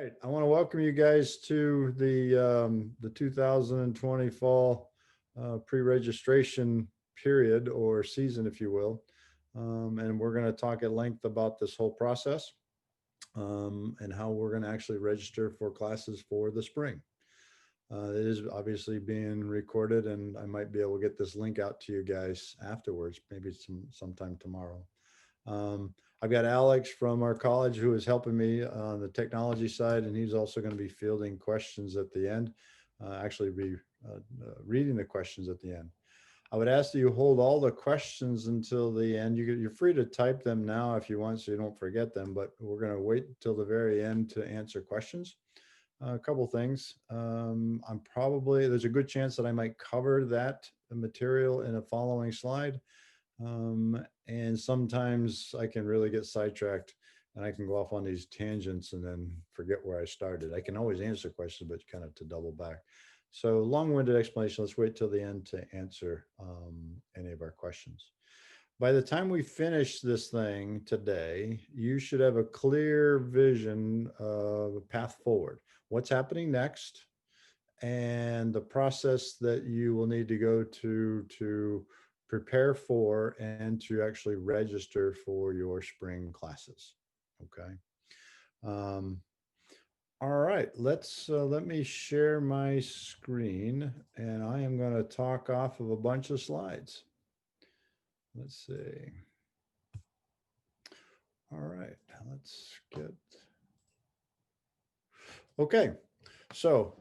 right, I want to welcome you guys to the 2020 fall pre-registration period or season, if you will. And we're going to talk at length about this whole process and how we're going to actually register for classes for the spring. It is obviously being recorded, and I might be able to get this link out to you guys afterwards, maybe sometime tomorrow. Um, I've got Alex from our college who is helping me on the technology side, and he's also going to be fielding questions at the end, actually be reading the questions at the end. I would ask that you hold all the questions until the end. You're free to type them now if you want so you don't forget them, but we're going to wait until the very end to answer questions. A couple things. There's a good chance that I might cover that material in a following slide. And sometimes I can really get sidetracked and I can go off on these tangents and then forget where I started. I can always answer questions, but kind of to double back. So long-winded explanation. Let's wait till the end to answer any of our questions. By the time we finish this thing today, you should have a clear vision of a path forward. What's happening next and the process that you will need to go to prepare for and to actually register for your spring classes. Okay. Um, all right, let me share my screen and I am going to talk off of a bunch of slides. Let's see. All right, let's get, okay. So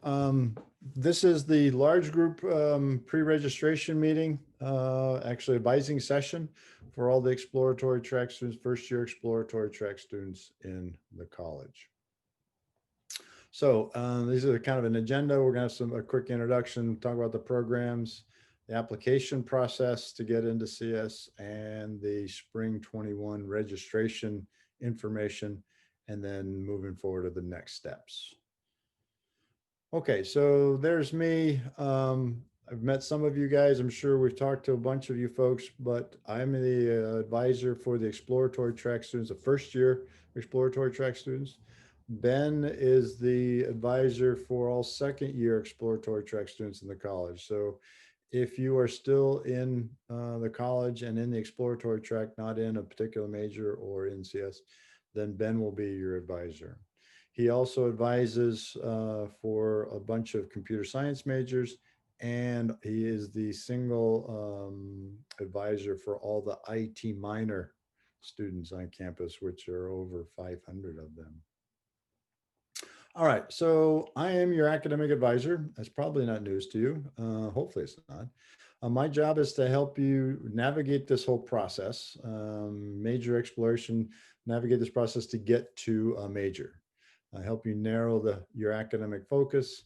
this is the large group pre-registration meeting, actually advising session for all the exploratory track students, first year exploratory track students in the college. So these are kind of an agenda. We're going to have a quick introduction, talk about the programs, the application process to get into CS, and the spring 21 registration information, and then moving forward to the next steps. Okay, so there's me. I've met some of you guys. I'm sure we've talked to a bunch of you folks, but I'm the advisor for the exploratory track students, the first year exploratory track students. Ben is the advisor for all second year exploratory track students in the college. So if you are still in the college and in the exploratory track, not in a particular major or in CS, then Ben will be your advisor. He also advises for a bunch of computer science majors, and he is the single advisor for all the IT minor students on campus, which are over 500 of them. All right, so I am your academic advisor. That's probably not news to you. Hopefully it's not. My job is to help you navigate this whole process, major exploration, navigate this process to get to a major. Help you narrow your academic focus,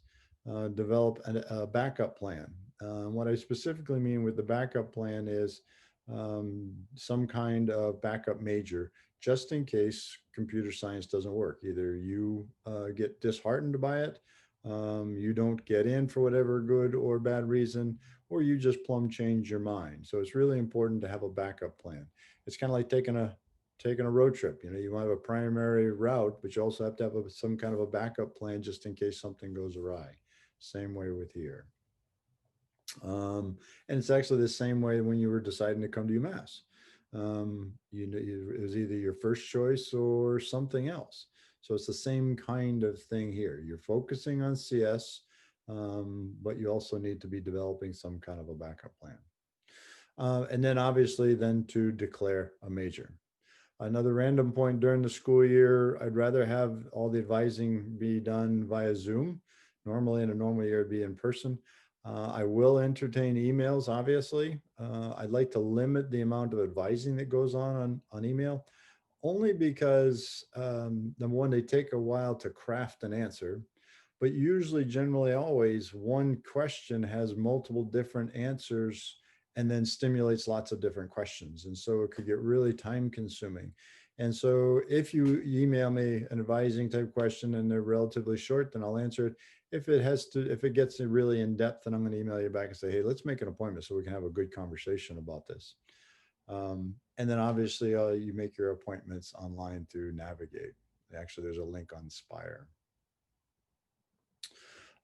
develop a backup plan. What I specifically mean with the backup plan is some kind of backup major, just in case computer science doesn't work. Either you get disheartened by it, you don't get in for whatever good or bad reason, or you just plumb change your mind. So it's really important to have a backup plan. It's kind of like taking a road trip. You know, you want to have a primary route, but you also have to have some kind of a backup plan just in case something goes awry. Same way with here. And it's actually the same way when you were deciding to come to UMass. It was either your first choice or something else. So it's the same kind of thing here. You're focusing on CS, but you also need to be developing some kind of a backup plan. And then obviously then to declare a major. Another random point during the school year, I'd rather have all the advising be done via Zoom. Normally in a normal year, it'd be in person. I will entertain emails, obviously. I'd like to limit the amount of advising that goes on email, only because number one, they take a while to craft an answer, but usually, generally, always one question has multiple different answers and then stimulates lots of different questions. And so it could get really time consuming. And so if you email me an advising type question and they're relatively short, then I'll answer it. If it gets really in depth, then I'm going to email you back and say, hey, let's make an appointment so we can have a good conversation about this. And then obviously you make your appointments online through Navigate. Actually, there's a link on Spire.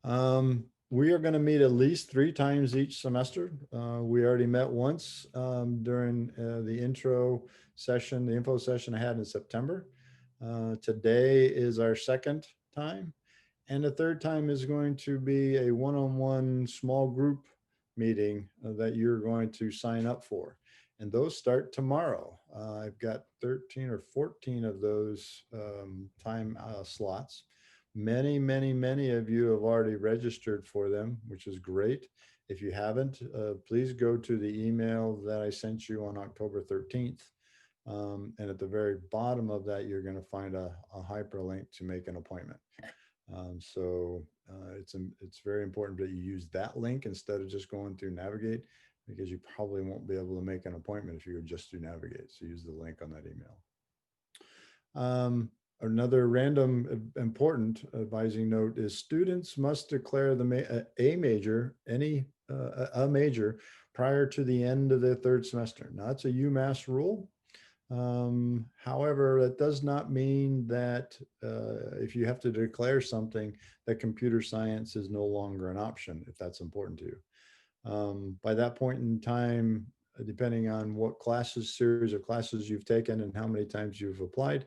We are going to meet at least 3 times each semester. We already met once during the intro session, the info session I had in September. Today is our second time. And the third time is going to be a one-on-one small group meeting that you're going to sign up for. And those start tomorrow. I've got 13 or 14 of those time slots. Many of you have already registered for them, which is great. If you haven't, please go to the email that I sent you on October 13th. And at the very bottom of that, you're going to find a hyperlink to make an appointment. It's very important that you use that link instead of just going through Navigate, because you probably won't be able to make an appointment if you would just do Navigate. So use the link on that email. Another random important advising note is students must declare a major prior to the end of their third semester. Now, it's a UMass rule. However, that does not mean that if you have to declare something, that computer science is no longer an option, if that's important to you. By that point in time, depending on what series of classes you've taken and how many times you've applied,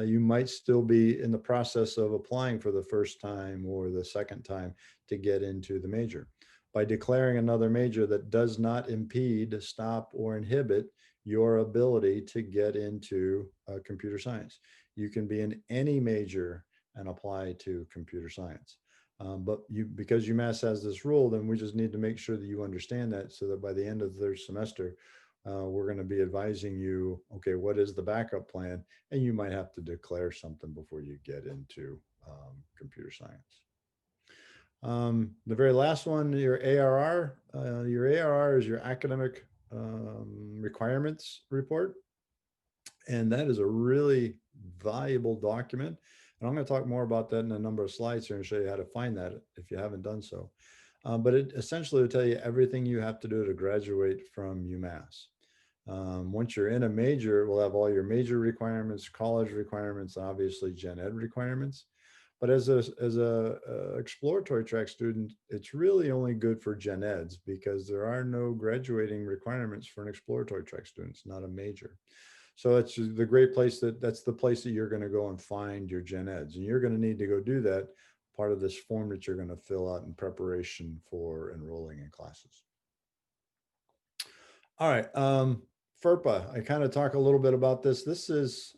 you might still be in the process of applying for the first time or the second time to get into the major. By declaring another major, that does not impede, stop, or inhibit your ability to get into computer science. You can be in any major and apply to computer science. But because UMass has this rule, then we just need to make sure that you understand that, so that by the end of the third semester, we're going to be advising you, okay, what is the backup plan? And you might have to declare something before you get into computer science. The very last one, your ARR. Your ARR is your academic requirements report. And that is a really valuable document. And I'm going to talk more about that in a number of slides here and show you how to find that if you haven't done so. But it essentially will tell you everything you have to do to graduate from UMass. Once you're in a major, we'll have all your major requirements, college requirements, and obviously gen ed requirements. But as a exploratory track student, it's really only good for gen eds, because there are no graduating requirements for an exploratory track student. It's not a major. So it's the great place that's the place that you're going to go and find your gen eds, and you're going to need to go do that part of this form that you're going to fill out in preparation for enrolling in classes. All right. FERPA, I kind of talk a little bit about this. This is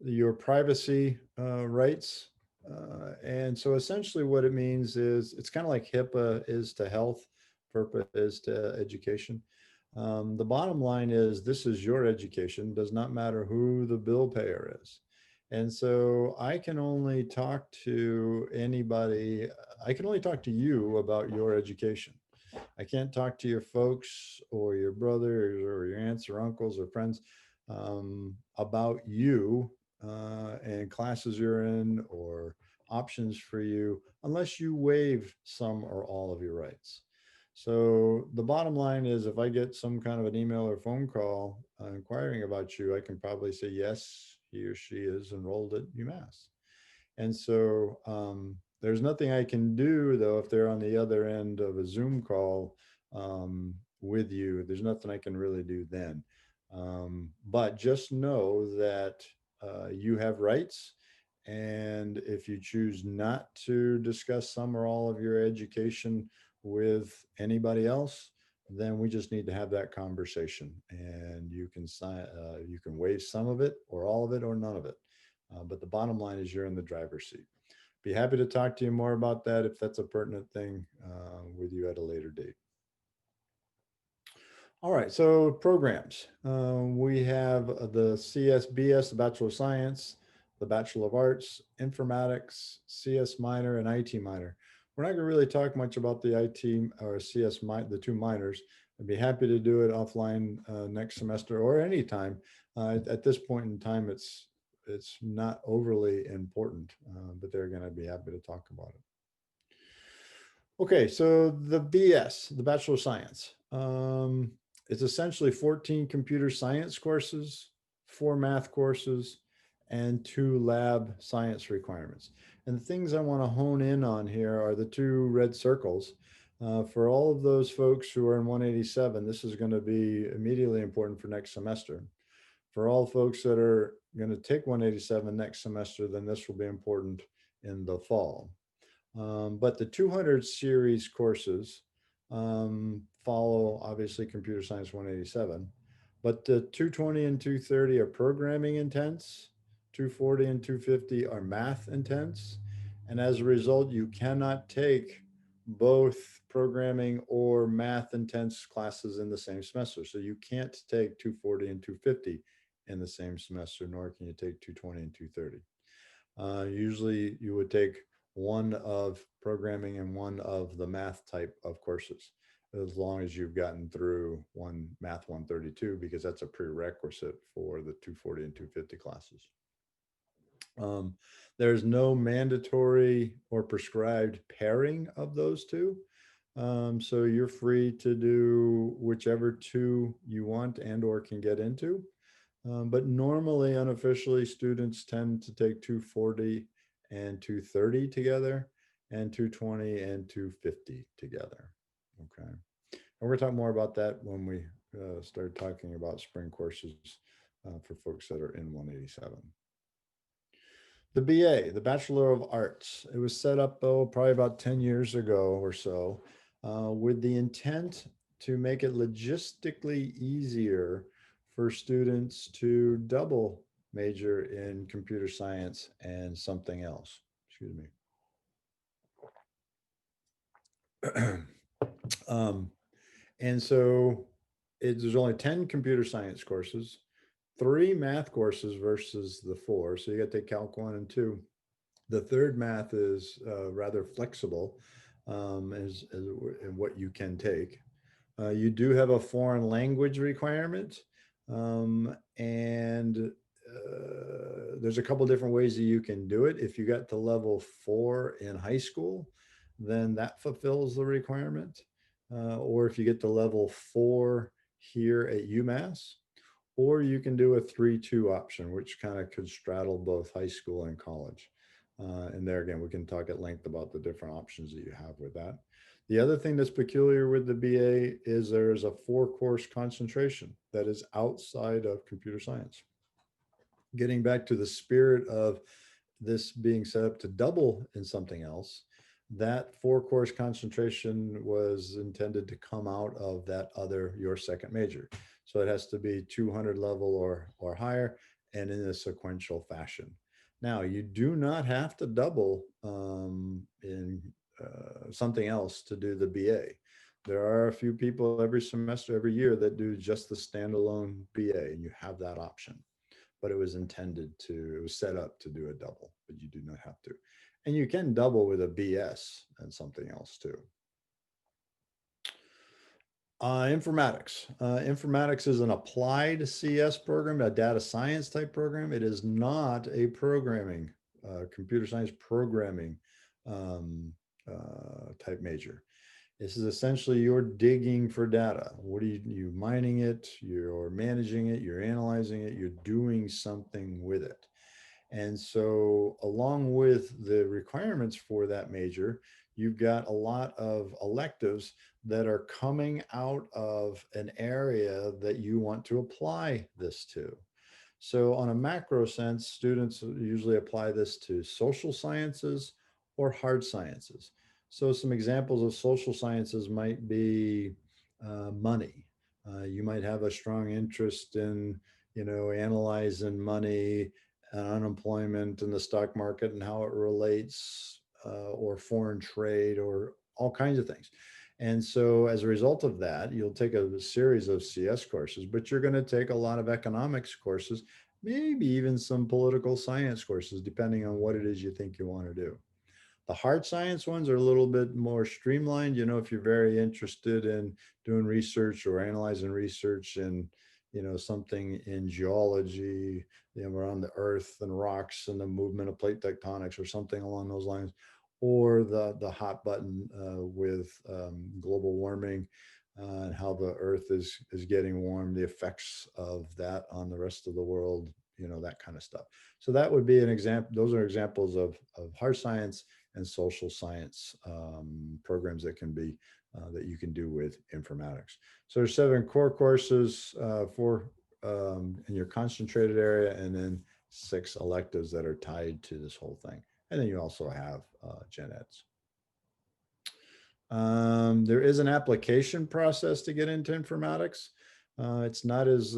your privacy rights. And so essentially what it means is, it's kind of like HIPAA is to health, FERPA is to education. The bottom line is, this is your education, does not matter who the bill payer is. And so I can only talk to anybody, I can only talk to you about your education. I can't talk to your folks or your brothers or your aunts or uncles or friends about you and classes you're in or options for you, unless you waive some or all of your rights. So the bottom line is, if I get some kind of an email or phone call inquiring about you, I can probably say, yes, he or she is enrolled at UMass. And so there's nothing I can do, though, if they're on the other end of a Zoom call with you. There's nothing I can really do then. But just know that you have rights. And if you choose not to discuss some or all of your education with anybody else, then we just need to have that conversation. And you can waive some of it or all of it or none of it. But the bottom line is, you're in the driver's seat. Be happy to talk to you more about that if that's a pertinent thing with you at a later date. All right, so programs. We have the CSBS, the Bachelor of Science, the Bachelor of Arts, Informatics, CS minor, and IT minor. We're not going to really talk much about the IT or CS, the two minors. I'd be happy to do it offline next semester or anytime. At this point in time, it's not overly important, but they're going to be happy to talk about it. Okay, so the BS, the Bachelor of Science. It's essentially 14 computer science courses, 4 math courses, and 2 lab science requirements. And the things I want to hone in on here are the 2 red circles. For all of those folks who are in 187, this is going to be immediately important for next semester. For all folks that are going to take 187 next semester, then this will be important in the fall. But the 200 series courses follow obviously computer science 187, but the 220 and 230 are programming intense, 240 and 250 are math intense. And as a result, you cannot take both programming or math intense classes in the same semester. So you can't take 240 and 250 in the same semester, nor can you take 220 and 230. Usually you would take one of programming and one of the math type of courses, as long as you've gotten through one math 132, because that's a prerequisite for the 240 and 250 classes. Um, there's no mandatory or prescribed pairing of those two. So you're free to do whichever two you want and or can get into. But normally, unofficially, students tend to take 240 and 230 together and 220 and 250 together. Okay. And we're going to talk more about that when we start talking about spring courses for folks that are in 187. The BA, the Bachelor of Arts, it was set up, oh, probably about 10 years ago or so, with the intent to make it logistically easier for students to double major in computer science and something else. Excuse me. um, and so there's only 10 computer science courses, 3 math courses versus the 4. So you got to take Calc 1 and 2. The third math is rather flexible as in what you can take. You do have a foreign language requirement, and there's a couple different ways that you can do it. If you got to level 4 in high school, then that fulfills the requirement. Or if you get to level 4 here at UMass, or you can do a 3-2 option, which kind of could straddle both high school and college. And there again, we can talk at length about the different options that you have with that. The other thing that's peculiar with the BA is there's a 4-course concentration that is outside of computer science. Getting back to the spirit of this being set up to double in something else, that 4-course concentration was intended to come out of that other your second major. So it has to be 200 level or higher and in a sequential fashion. Now, you do not have to double in something else to do the BA. There are a few people every semester, every year that do just the standalone BA, and you have that option. But it was intended to, it was set up to do a double, but you do not have to. And you can double with a BS and something else too. Informatics. Informatics is an applied CS program, a data science type program. It is not a programming, computer science programming type major. This is essentially you're digging for data. What are you mining it? You're managing it. You're analyzing it. You're doing something with it. And so, along with the requirements for that major, you've got a lot of electives that are coming out of an area that you want to apply this to. So, on a macro sense, students usually apply this to social sciences or hard sciences. So, some examples of social sciences might be money. You might have a strong interest in, analyzing money and unemployment and the stock market and how it relates, or foreign trade, or all kinds of things. And so, as a result of that, you'll take a series of CS courses, but you're going to take a lot of economics courses, maybe even some political science courses, depending on what it is you think you want to do. The hard science ones are a little bit more streamlined. If you're very interested in doing research or analyzing research and, something in geology, around the earth and rocks and the movement of plate tectonics or something along those lines, or the hot button with global warming and how the earth is getting warm, the effects of that on the rest of the world, that kind of stuff. So that would be an example. Those are examples of hard science and social science programs that can be that you can do with informatics. So there's 7 core courses for in your concentrated area, and then 6 electives that are tied to this whole thing. And then you also have gen eds. There is an application process to get into informatics. It's not as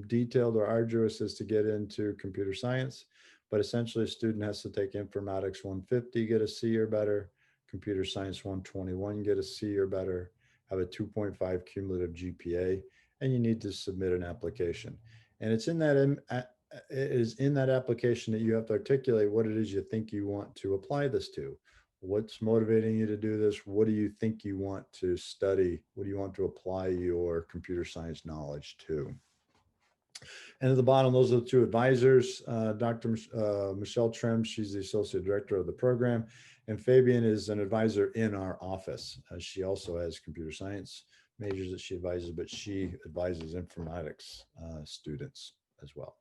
detailed or arduous as to get into computer science, but essentially a student has to take informatics 150, get a C or better, computer science 121, get a C or better, have a 2.5 cumulative GPA, and you need to submit an application. And it's in that it is in that application that you have to articulate what it is you think you want to apply this to. What's motivating you to do this? What do you think you want to study? What do you want to apply your computer science knowledge to? And at the bottom, those are the 2 advisors, Dr. Michelle Trim, she's the associate director of the program, and Fabian is an advisor in our office. She also has computer science majors that she advises, but she advises informatics students as well.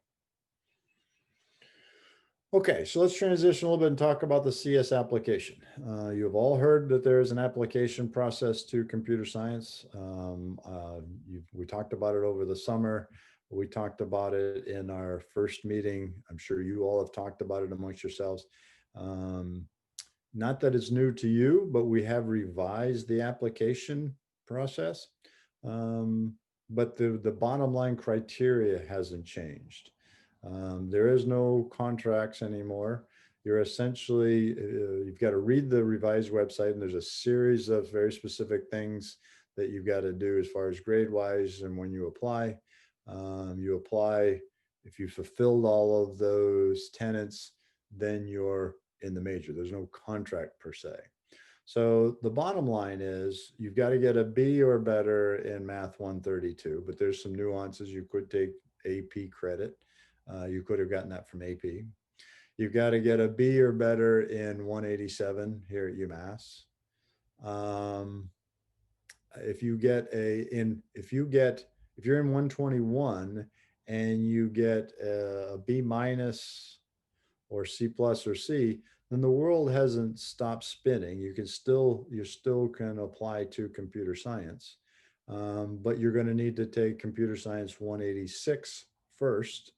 Okay, so let's transition a little bit and talk about the CS application. You've all heard that there is an application process to computer science. We talked about it over the summer. We talked about it in our first meeting. I'm sure you all have talked about it amongst yourselves. Not that it's new to you, but we have revised the application process. But the bottom line criteria hasn't changed. There is no contracts anymore. You're essentially, you've got to read the revised website, and there's a series of very specific things that you've got to do as far as grade wise. And when you apply, if you fulfilled all of those tenets, then you're in the major. There's no contract per se. So the bottom line is you've got to get a B or better in Math 132, but there's some nuances. You could take AP credit. You could have gotten that from AP. You've got to get a B or better in 187 here at UMass. If you're in 121 and you get a B minus or C plus or C, then the world hasn't stopped spinning. You still can apply to computer science, but you're going to need to take computer science 186 first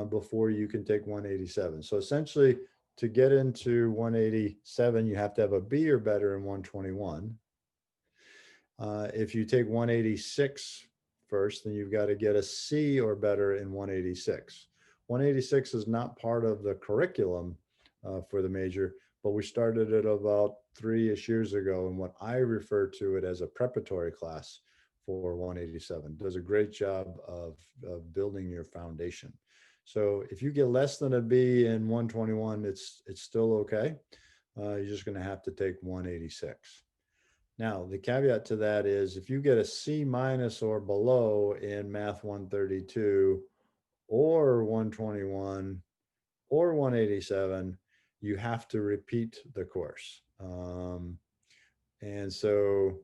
before you can take 187. So essentially, to get into 187, you have to have a B or better in 121. If you take 186 first, then you've got to get a C or better in 186. 186 is not part of the curriculum for the major, but we started it about 3-ish years ago, and what I refer to it as a preparatory class for 187. It does a great job of building your foundation. So if you get less than a B in 121, it's still okay. You're just going to have to take 186. Now, the caveat to that is if you get a C minus or below in Math 132 or 121 or 187, you have to repeat the course. And so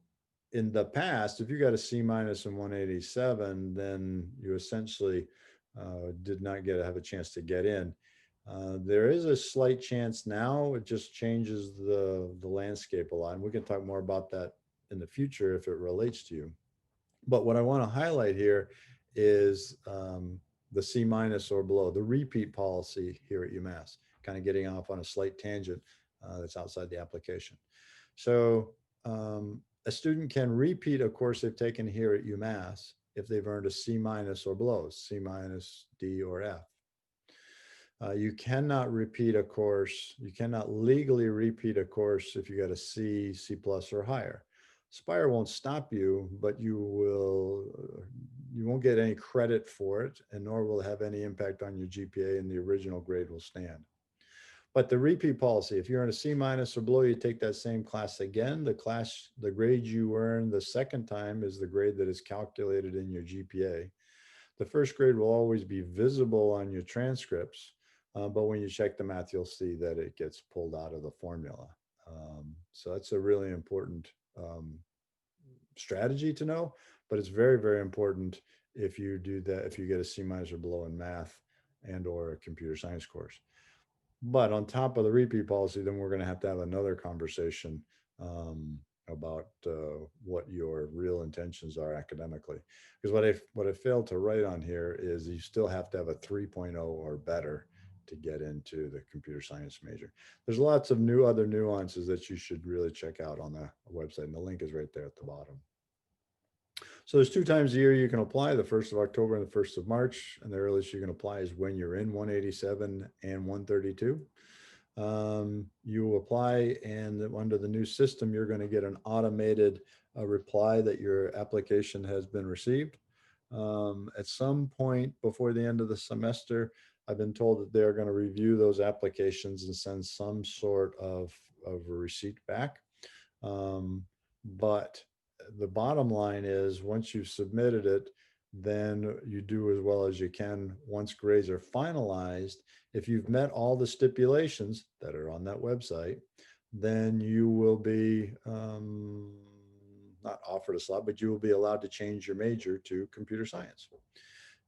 in the past, if you got a C minus in 187, then you essentially did not have a chance to get in. There is a slight chance now. It just changes the landscape a lot. And we can talk more about that in the future if it relates to you. But what I want to highlight here is the C minus or below, the repeat policy here at UMass, kind of getting off on a slight tangent that's outside the application. So a student can repeat a course they've taken here at UMass if they've earned a C minus or below, C minus, D, or F. You cannot repeat a course. You cannot legally repeat a course if you got a C, C plus, or higher. Spire won't stop you, but you won't get any credit for it, and nor will it have any impact on your GPA, and the original grade will stand. But the repeat policy, if you're in a C minus or below, you take that same class again. The grade you earn the second time is the grade that is calculated in your GPA. The first grade will always be visible on your transcripts, but when you check the math, you'll see that it gets pulled out of the formula. So that's a really important strategy to know, but it's very, very important if you do that, if you get a C minus or below in math, and or a computer science course. But on top of the repeat policy, then we're going to have another conversation um, about what your real intentions are academically. Because what I failed to write on here is you still have to have a 3.0 or better to get into the computer science major. There's lots of other nuances that you should really check out on the website, and the link is right there at the bottom. So there's 2 times a year you can apply, the 1st of October and the 1st of March. And the earliest you can apply is when you're in 187 and 132. You apply, and under the new system, you're going to get an automated reply that your application has been received. At some point before the end of the semester, I've been told that they're going to review those applications and send some sort of a receipt back. But the bottom line is, once you've submitted it, then you do as well as you can. Once grades are finalized, if you've met all the stipulations that are on that website, then you will be not offered a slot, but you will be allowed to change your major to computer science.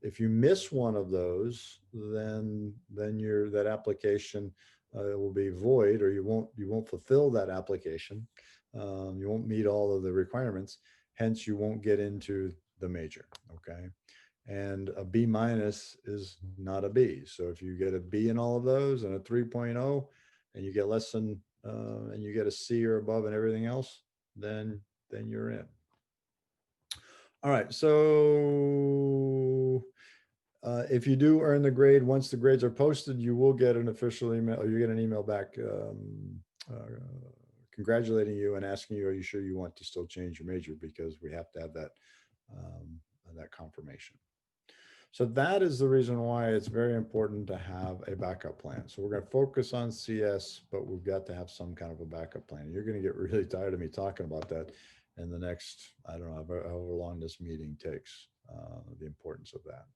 If you miss one of those, then that application will be void, or you won't fulfill that application. You won't meet all of the requirements, hence you won't get into the major. Okay. And a B minus is not a B. So if you get a B in all of those and a 3.0, and you get less than and you get a C or above and everything else, then you're in. All right. So if you do earn the grade, once the grades are posted, you will get an official email, or you get an email back congratulating you and asking you, are you sure you want to still change your major? Because we have to have that confirmation. So that is the reason why it's very important to have a backup plan. So we're going to focus on CS, but we've got to have some kind of a backup plan. You're going to get really tired of me talking about that in the next, I don't know, however long this meeting takes, the importance of that.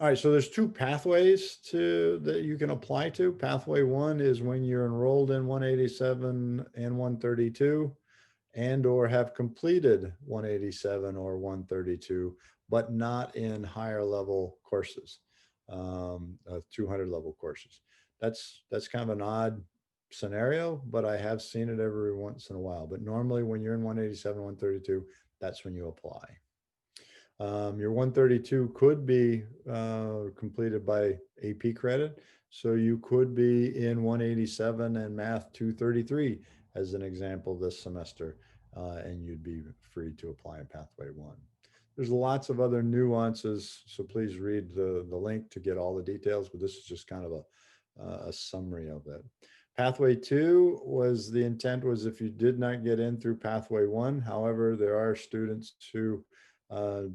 All right, so there's 2 pathways that you can apply to. Pathway 1 is when you're enrolled in 187 and 132, and or have completed 187 or 132, but not in higher level courses, 200 level courses. That's kind of an odd scenario, but I have seen it every once in a while. But normally when you're in 187, 132, that's when you apply. Your 132 could be completed by AP credit. So you could be in 187 and math 233 as an example this semester, and you'd be free to apply in pathway 1. There's lots of other nuances, so please read the link to get all the details, but this is just kind of a summary of it. Pathway 2 was, the intent was if you did not get in through pathway 1, however, there are students who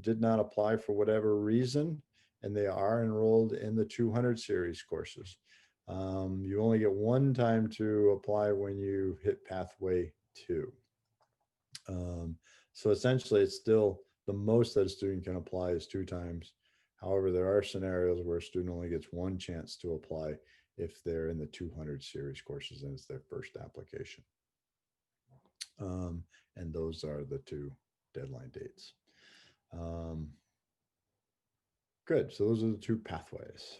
did not apply for whatever reason, and they are enrolled in the 200 series courses. You only get one time to apply when you hit pathway 2. So essentially, it's still the most that a student can apply is 2 times. However, there are scenarios where a student only gets one chance to apply if they're in the 200 series courses and it's their first application. And those are the 2 deadline dates. Good. So those are the 2 pathways.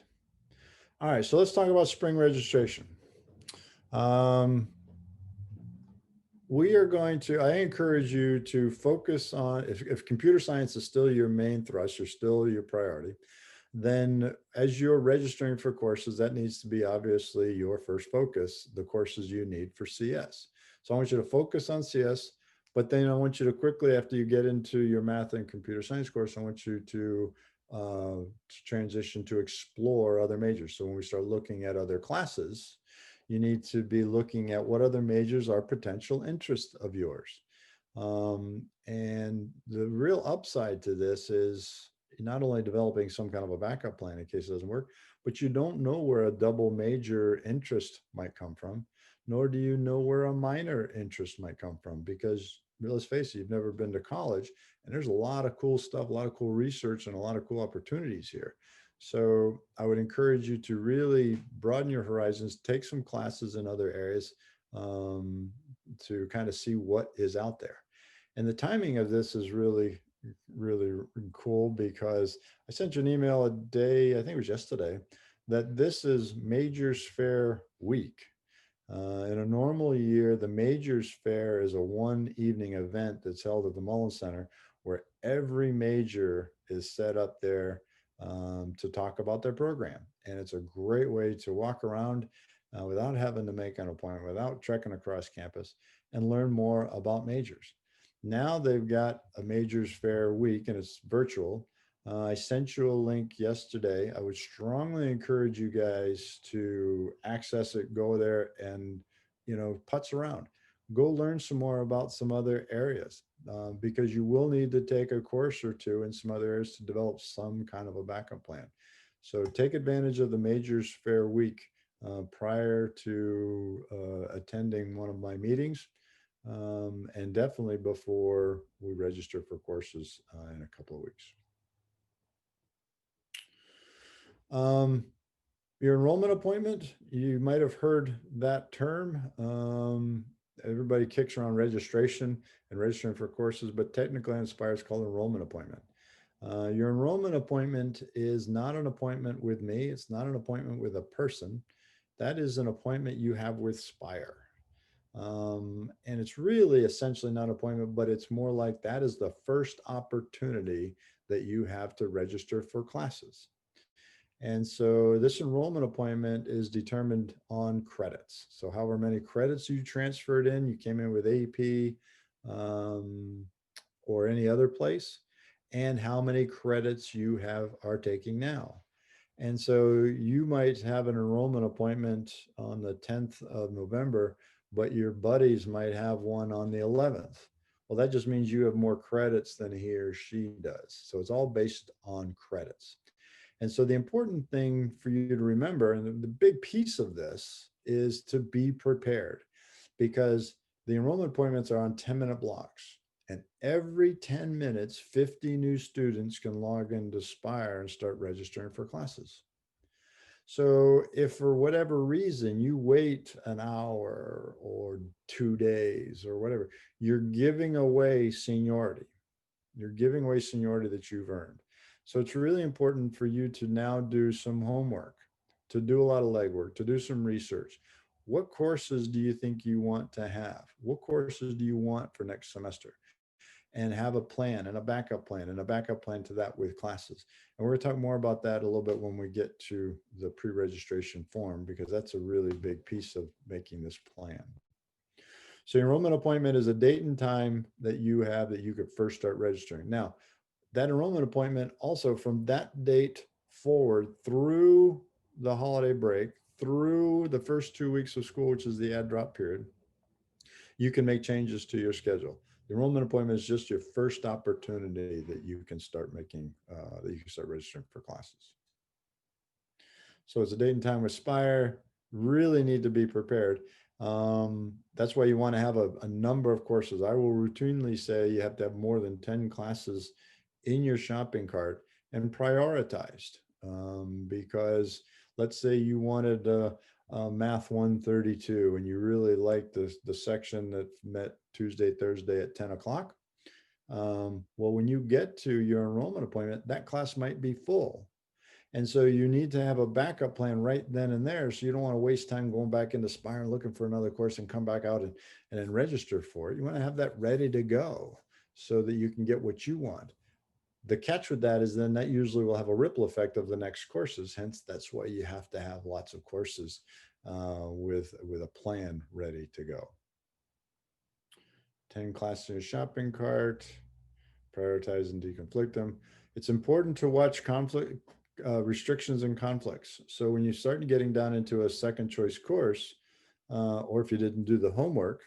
All right. So let's talk about spring registration. We are going to, I encourage you to focus on, if computer science is still your main thrust or still your priority, then as you're registering for courses, that needs to be obviously your first focus, the courses you need for CS. So I want you to focus on CS, but then I want you to quickly, after you get into your math and computer science course, I want you to transition to explore other majors. So when we start looking at other classes, you need to be looking at what other majors are potential interests of yours. And the real upside to this is not only developing some kind of a backup plan in case it doesn't work, but you don't know where a double major interest might come from, nor do you know where a minor interest might come from, because let's face it, you've never been to college, and there's a lot of cool stuff, a lot of cool research, and a lot of cool opportunities here. So I would encourage you to really broaden your horizons, take some classes in other areas to kind of see what is out there. And the timing of this is really really cool because I sent you an email a day, I think it was yesterday, that this is Majors Fair week. In a normal year, the Majors Fair is a one evening event that's held at the Mullen Center where every major is set up there to talk about their program. And it's a great way to walk around without having to make an appointment, without trekking across campus and learn more about majors. Now they've got a Majors Fair week and it's virtual. I sent you a link yesterday. I would strongly encourage you guys to access it, go there and, putz around. Go learn some more about some other areas because you will need to take a course or two in some other areas to develop some kind of a backup plan. So take advantage of the Majors Fair week prior to attending one of my meetings and definitely before we register for courses in a couple of weeks. Um, your enrollment appointment, you might have heard that term. Everybody kicks around registration and registering for courses, but technically Inspire is called enrollment appointment. Your enrollment appointment is not an appointment with me. It's not an appointment with a person. That is an appointment you have with Spire. And it's really essentially not an appointment, but it's more like that is the first opportunity that you have to register for classes. And so this enrollment appointment is determined on credits. So however many credits you transferred in, you came in with AP or any other place, and how many credits you are taking now. And so you might have an enrollment appointment on the 10th of November, but your buddies might have one on the 11th. Well, that just means you have more credits than he or she does. So it's all based on credits. And so the important thing for you to remember, and the big piece of this is to be prepared because the enrollment appointments are on 10-minute blocks. And every 10 minutes, 50 new students can log into Spire and start registering for classes. So if for whatever reason you wait an hour or 2 days or whatever, you're giving away seniority. You're giving away seniority that you've earned. So it's really important for you to now do some homework, to do a lot of legwork, to do some research. What courses do you think you want to have? What courses do you want for next semester? And have a plan and a backup plan and a backup plan to that with classes. And we're going to talk more about that a little bit when we get to the pre-registration form, because that's a really big piece of making this plan. So your enrollment appointment is a date and time that you have that you could first start registering. Now, that enrollment appointment also from that date forward through the holiday break, through the first 2 weeks of school, which is the add drop period, you can make changes to your schedule. The enrollment appointment is just your first opportunity that you can start making, that you can start registering for classes. So it's a date and time with Spire. Really need to be prepared. That's why you want to have a number of courses. I will routinely say you have to have more than 10 classes in your shopping cart and prioritized because let's say you wanted Math 132 and you really liked the section that met Tuesday, Thursday at 10 o'clock. Well, when you get to your enrollment appointment, that class might be full. And so you need to have a backup plan right then and there. So you don't want to waste time going back into Spire and looking for another course and come back out and then register for it. You want to have that ready to go so that you can get what you want. The catch with that is then that usually will have a ripple effect of the next courses. Hence, that's why you have to have lots of courses with a plan ready to go. 10 classes in your shopping cart, prioritize and deconflict them. It's important to watch restrictions and conflicts. So when you start getting down into a second choice course, or if you didn't do the homework,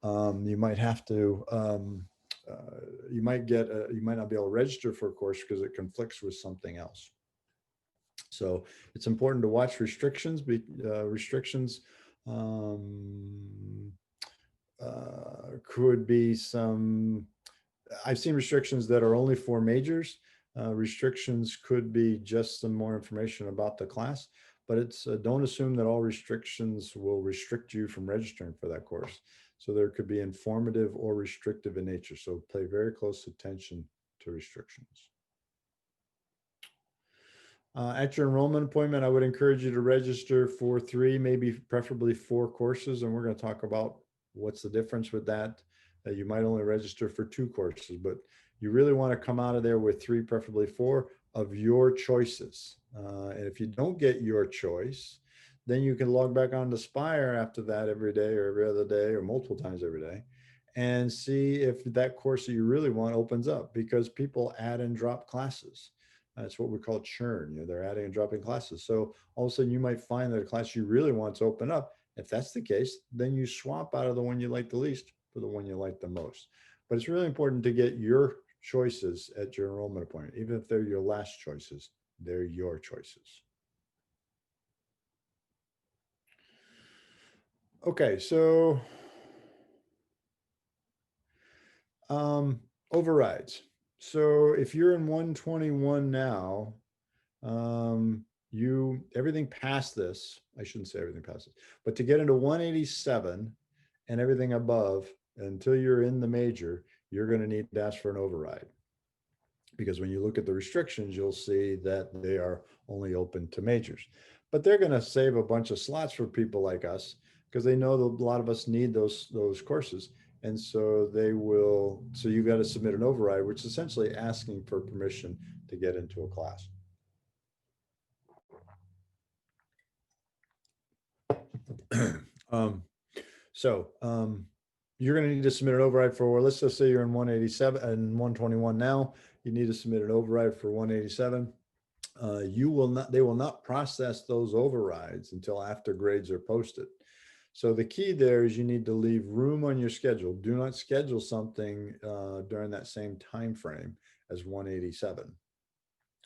you might have to, you might not be able to register for a course because it conflicts with something else. So it's important to watch restrictions. Restrictions could be some, I've seen restrictions that are only for majors. Restrictions could be just some more information about the class, but it's don't assume that all restrictions will restrict you from registering for that course. So there could be informative or restrictive in nature. So pay very close attention to restrictions. At your enrollment appointment, I would encourage you to register for 3, maybe preferably 4 courses. And we're going to talk about what's the difference with that. You might only register for 2 courses, but you really want to come out of there with 3, preferably 4 of your choices. And if you don't get your choice, then you can log back on to Spire after that every day or every other day or multiple times every day and see if that course that you really want opens up, because people add and drop classes. That's what we call churn. They're adding and dropping classes. So all of a sudden you might find that a class you really want to open up. If that's the case, then you swap out of the one you like the least for the one you like the most. But it's really important to get your choices at your enrollment appointment. Even if they're your last choices, they're your choices. Okay, so overrides. So if you're in 121 now, everything past this, I shouldn't say everything past this, but to get into 187 and everything above, until you're in the major, you're going to need to ask for an override. Because when you look at the restrictions, you'll see that they are only open to majors. But they're going to save a bunch of slots for people like us, because they know that a lot of us need those courses. And so so you got to submit an override, which is essentially asking for permission to get into a class. You're going to need to submit an override for, let's just say you're in 187 and 121 now, you need to submit an override for 187. They will not process those overrides until after grades are posted. So the key there is you need to leave room on your schedule. Do not schedule something during that same time frame as 187.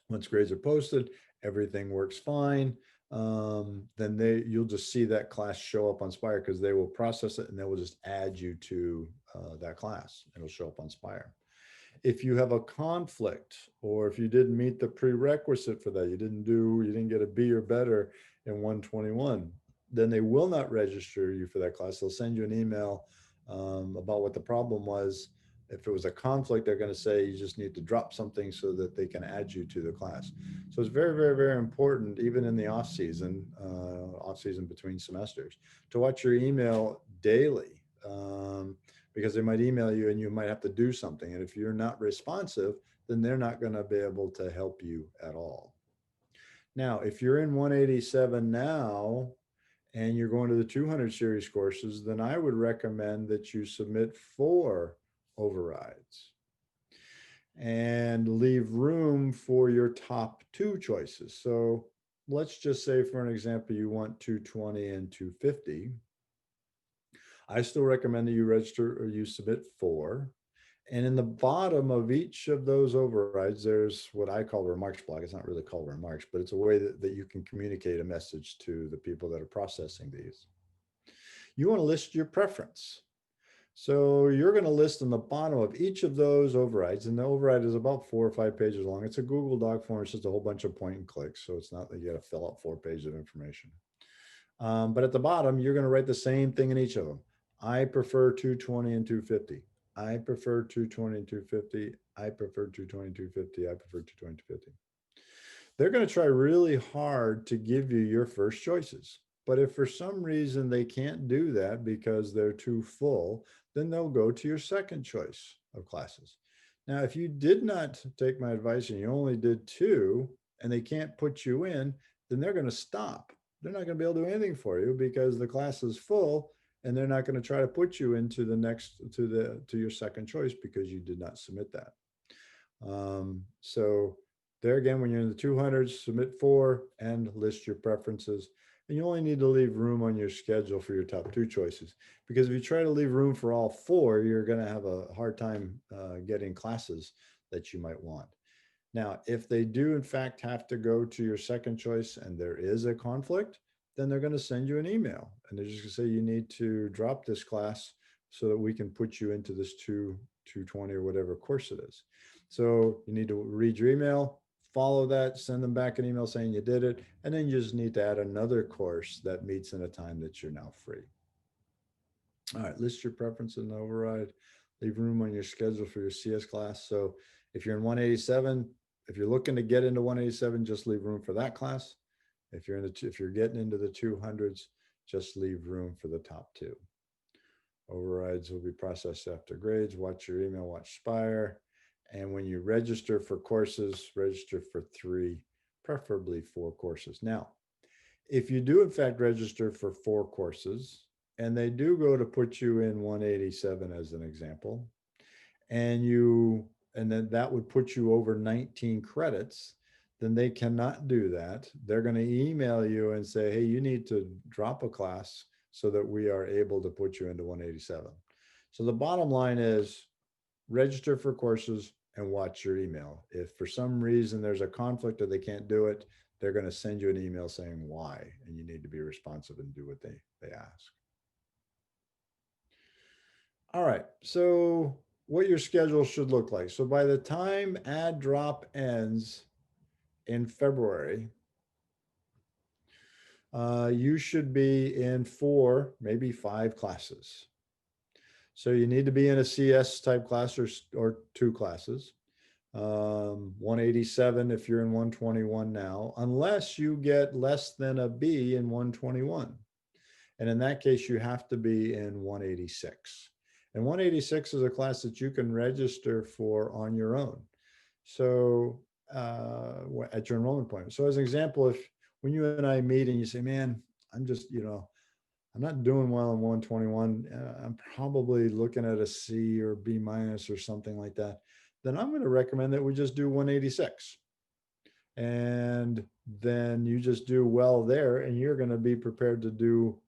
Once grades are posted, everything works fine. Then you'll just see that class show up on Spire, because they will process it and they will just add you to that class. It'll show up on Spire. If you have a conflict, or if you didn't meet the prerequisite for that, you didn't get a B or better in 121, then they will not register you for that class. They'll send you an email about what the problem was. If it was a conflict, they're going to say you just need to drop something so that they can add you to the class. So it's very, very, very important, even in the off season between semesters, to watch your email daily, because they might email you and you might have to do something. And if you're not responsive, then they're not going to be able to help you at all. Now, if you're in 187 now, and you're going to the 200 series courses, then I would recommend that you submit 4 overrides and leave room for your top 2 choices. So let's just say, for an example, you want 220 and 250. I still recommend that you register or you submit 4. And in the bottom of each of those overrides, there's what I call remarks block. It's not really called remarks, but it's a way that you can communicate a message to the people that are processing these. You want to list your preference. So you're going to list on the bottom of each of those overrides, and the override is about 4 or 5 pages long. It's a Google Doc form. It's just a whole bunch of point and clicks. So it's not that you got to fill out 4 pages of information. But at the bottom, you're going to write the same thing in each of them. I prefer 220 and 250. I prefer 220 and 250. I prefer 220 and 250. I prefer 220 and 250. They're going to try really hard to give you your first choices. But if for some reason they can't do that because they're too full, then they'll go to your second choice of classes. Now, if you did not take my advice and you only did 2 and they can't put you in, then they're going to stop. They're not going to be able to do anything for you because the class is full, and they're not going to try to put you into the next to your second choice because you did not submit that. So there again, when you're in the 200s, submit 4 and list your preferences. And you only need to leave room on your schedule for your top 2 choices, because if you try to leave room for all 4, you're going to have a hard time getting classes that you might want. Now, if they do in fact have to go to your second choice and there is a conflict, then they're going to send you an email, and they're just going to say you need to drop this class so that we can put you into this 220 or whatever course it is. So you need to read your email, follow that, send them back an email saying you did it, and then you just need to add another course that meets in a time that you're now free. All right, list your preference and override, Leave room on your schedule for your CS class. So if you're in 187, if you're looking to get into 187, just leave room for that class. If you're getting into the 200s, just leave room for the top two. Overrides will be processed after grades. Watch your email, watch Spire. And when you register for courses, register for 3, preferably 4 courses. Now, if you do in fact register for 4 courses, and they do go to put you in 187 as an example, and then that would put you over 19 credits, then they cannot do that. They're going to email you and say, hey, you need to drop a class so that we are able to put you into 187. So the bottom line is register for courses and watch your email. If for some reason there's a conflict or they can't do it, they're going to send you an email saying why, and you need to be responsive and do what they ask. All right, so what your schedule should look like. So by the time add drop ends in February, you should be in 4, maybe 5 classes. So you need to be in a CS type class or 2 classes. 187 if you're in 121 now, unless you get less than a B in 121. And in that case, you have to be in 186. And 186 is a class that you can register for on your own. So at your enrollment point. So as an example, if when you and I meet and you say, man, I'm just, I'm not doing well in 121. I'm probably looking at a C or B minus or something like that. Then I'm going to recommend that we just do 186. And then you just do well there, and you're going to be prepared to do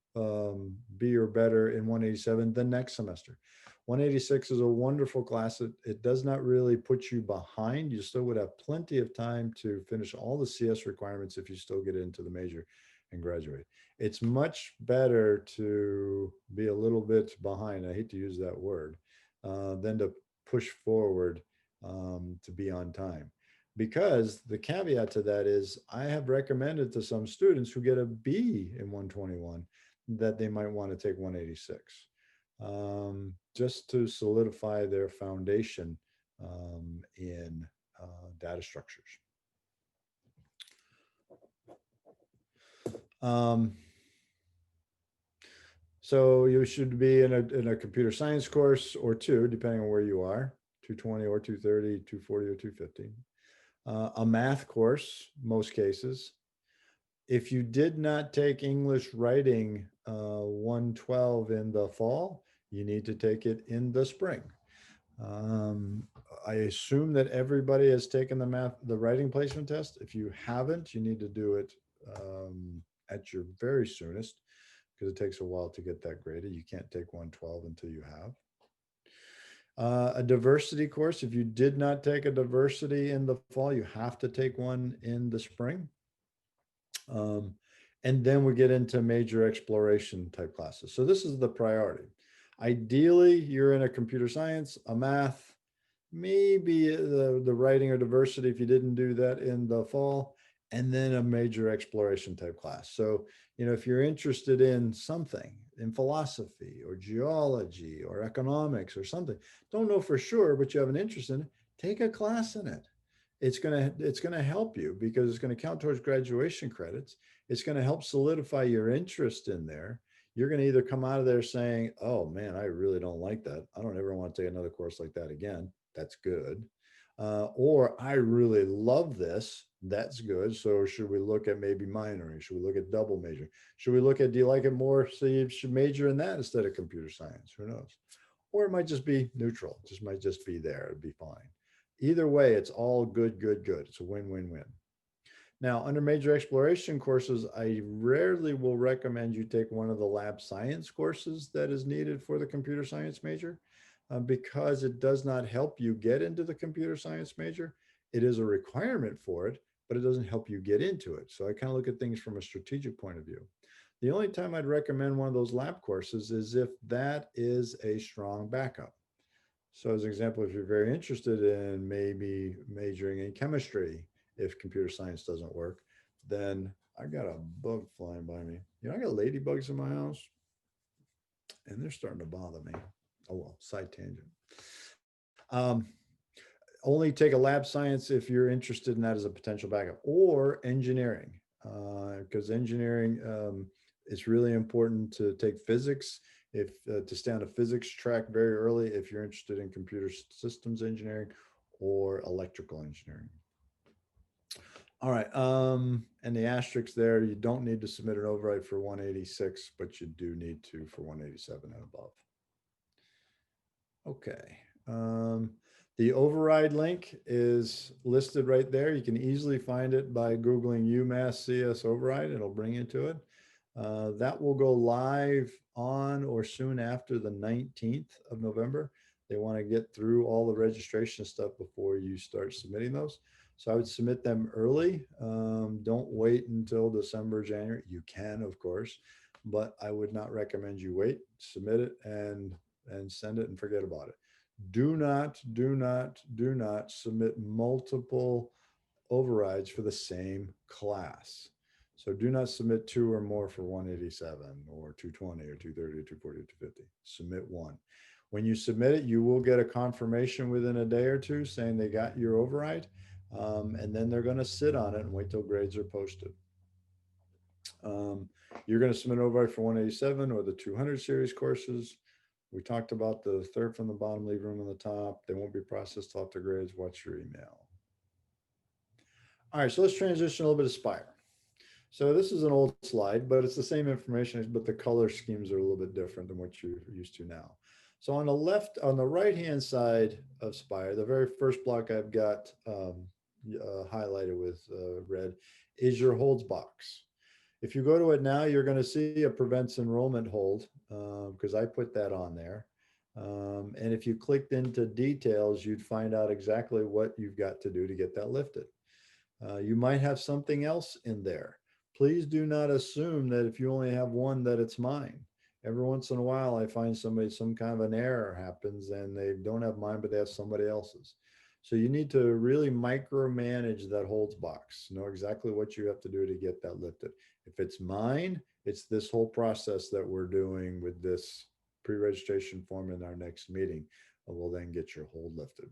B or better in 187 the next semester. 186 is a wonderful class. It does not really put you behind. You still would have plenty of time to finish all the CS requirements if you still get into the major and graduate. It's much better to be a little bit behind. I hate to use that word, than to push forward to be on time. Because the caveat to that is I have recommended to some students who get a B in 121 that they might want to take 186, just to solidify their foundation in data structures. So you should be in a computer science course or 2, depending on where you are, 220 or 230, 240 or 250. A math course, most cases. If you did not take English writing 112 in the fall, you need to take it in the spring. I assume that everybody has taken the writing placement test. If you haven't, you need to do it at your very soonest, because it takes a while to get that graded. You can't take 112 until you have. A diversity course, if you did not take a diversity in the fall, you have to take one in the spring. And then we get into major exploration type classes. So this is the priority. Ideally, you're in a computer science, a math, maybe the writing or diversity if you didn't do that in the fall, and then a major exploration type class. So, if you're interested in something, in philosophy or geology or economics or something, don't know for sure, but you have an interest in it, take a class in it. It's gonna help you because it's going to count towards graduation credits. It's going to help solidify your interest in there. You're going to either come out of there saying, oh man, I really don't like that. I don't ever want to take another course like that again. That's good. Or I really love this. That's good. So should we look at maybe minoring? Should we look at double major? Should we look at, do you like it more? So you should major in that instead of computer science. Who knows? Or it might just be neutral. It just might just be there. It'd be fine. Either way, it's all good, good, good. It's a win-win-win. Now, under major exploration courses, I rarely will recommend you take one of the lab science courses that is needed for the computer science major, because it does not help you get into the computer science major. It is a requirement for it, but it doesn't help you get into it. So I kind of look at things from a strategic point of view. The only time I'd recommend one of those lab courses is if that is a strong backup. So as an example, if you're very interested in maybe majoring in chemistry, if computer science doesn't work, then I got a bug flying by me. I got ladybugs in my house and they're starting to bother me. Oh, well, side tangent. Um, Only take a lab science if you're interested in that as a potential backup, or engineering, because engineering, it's really important to take physics if to stay on a physics track very early if you're interested in computer systems engineering or electrical engineering. All right, and the asterisks there, you don't need to submit an override for 186, but you do need to for 187 and above. Okay. The override link is listed right there. You can easily find it by Googling UMass CS override. It'll bring you to it. That will go live on or soon after the 19th of November. They want to get through all the registration stuff before you start submitting those. So I would submit them early. Don't wait until December, January. You can, of course, but I would not recommend you wait. Submit it and send it and forget about it. Do not submit multiple overrides for the same class. So do not submit 2 or more for 187 or 220 or 230 or 240 or 250. Submit one. When you submit it, you will get a confirmation within a day or two saying they got your override. And then they're going to sit on it and wait till grades are posted. You're going to submit an override for 187 or the 200 series courses. We talked about the third from the bottom, leave room on the top. They won't be processed till after grades. Watch your email. All right, so let's transition a little bit to Spire. So this is an old slide, but it's the same information, but the color schemes are a little bit different than what you're used to now. So on the right-hand side of Spire, the very first block I've got highlighted with red is your holds box. If you go to it now, you're going to see a prevents enrollment hold because I put that on there. And if you clicked into details, you'd find out exactly what you've got to do to get that lifted. You might have something else in there. Please do not assume that if you only have one that it's mine. Every once in a while, I find somebody, some kind of an error happens and they don't have mine, but they have somebody else's. So you need to really micromanage that holds box, know exactly what you have to do to get that lifted. If it's mine, it's this whole process that we're doing with this pre-registration form in our next meeting. We'll then get your hold lifted.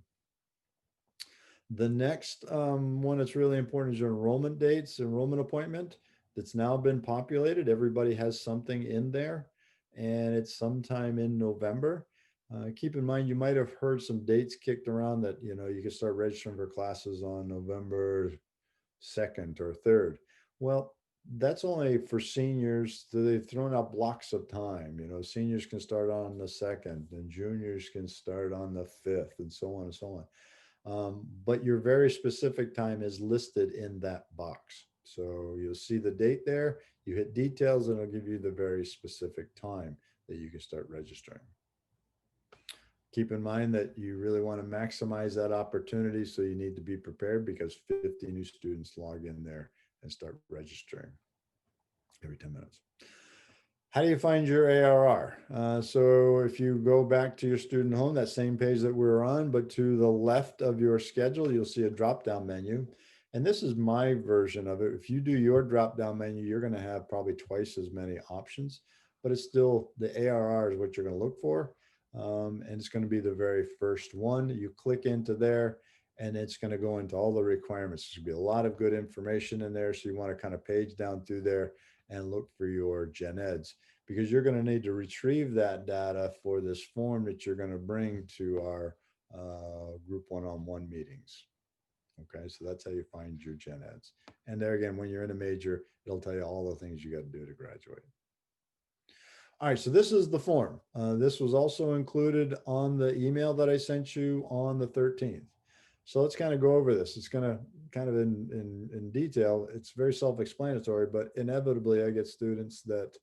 The next one that's really important is your enrollment dates, enrollment appointment that's now been populated. Everybody has something in there and it's sometime in November. Keep in mind, you might have heard some dates kicked around that, you know, you can start registering for classes on November 2nd or 3rd. Well, that's only for seniors. They've thrown out blocks of time. You know, seniors can start on the 2nd and juniors can start on the 5th and so on and so on. But your very specific time is listed in that box. So you'll see the date there, you hit details and it'll give you the very specific time that you can start registering. Keep in mind that you really want to maximize that opportunity. So you need to be prepared because 50 new students log in there and start registering every 10 minutes. How do you find your ARR? So if you go back to your student home, that same page that we're on, but to the left of your schedule, you'll see a drop-down menu. And this is my version of it. If you do your drop-down menu, you're going to have probably twice as many options, but it's still the ARR is what you're going to look for. And it's going to be the very first one. You click into there and it's going to go into all the requirements. There's going to be a lot of good information in there. So you want to kind of page down through there and look for your gen eds, because you're going to need to retrieve that data for this form that you're going to bring to our group one-on-one meetings. Okay, so that's how you find your gen eds. And there again, when you're in a major, it'll tell you all the things you got to do to graduate. All right, so this is the form. This was also included on the email that I sent you on the 13th. So let's kind of go over this. It's going to kind of in detail. It's very self-explanatory, but inevitably I get students that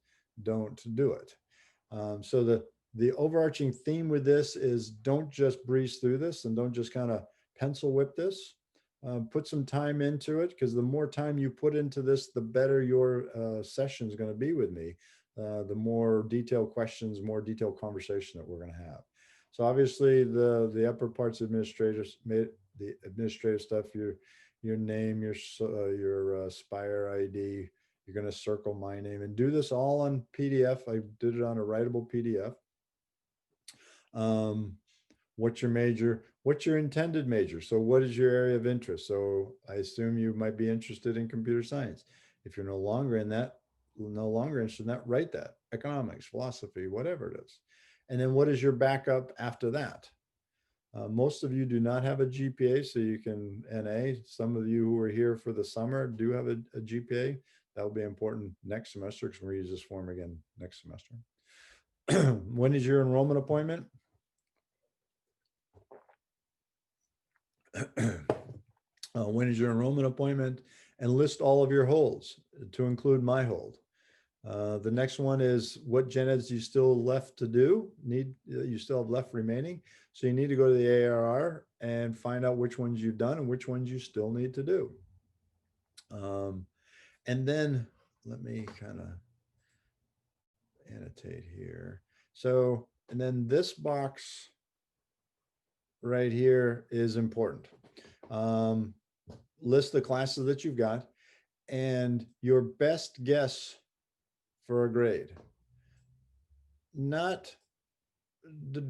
don't do it. So the overarching theme with this is don't just breeze through this and don't just kind of pencil whip this. Put some time into it, because the more time you put into this, the better your session is going to be with me. The more detailed questions, more detailed conversation that we're going to have. So obviously the upper parts administrators, the administrative stuff, your name, your Spire ID, you're going to circle my name and do this all on PDF. I did it on a writable PDF. What's your major? What's your intended major? So what is your area of interest? So I assume you might be interested in computer science. If you're no longer in that, no longer interested in that, write that. Economics, philosophy, whatever it is. And then what is your backup after that? Most of you do not have a GPA, so you can NA. Some of you who are here for the summer do have a GPA. That will be important next semester because we're going to use this form again next semester. When is your enrollment appointment? When is your enrollment appointment? And list all of your holds to include my hold. The next one is what gen eds you still left to do, you still have left remaining. So you need to go to the ARR and find out which ones you've done and which ones you still need to do. And then let me kind of annotate here. So, and then this box right here is important. List the classes that you've got and your best guess for a grade. Not,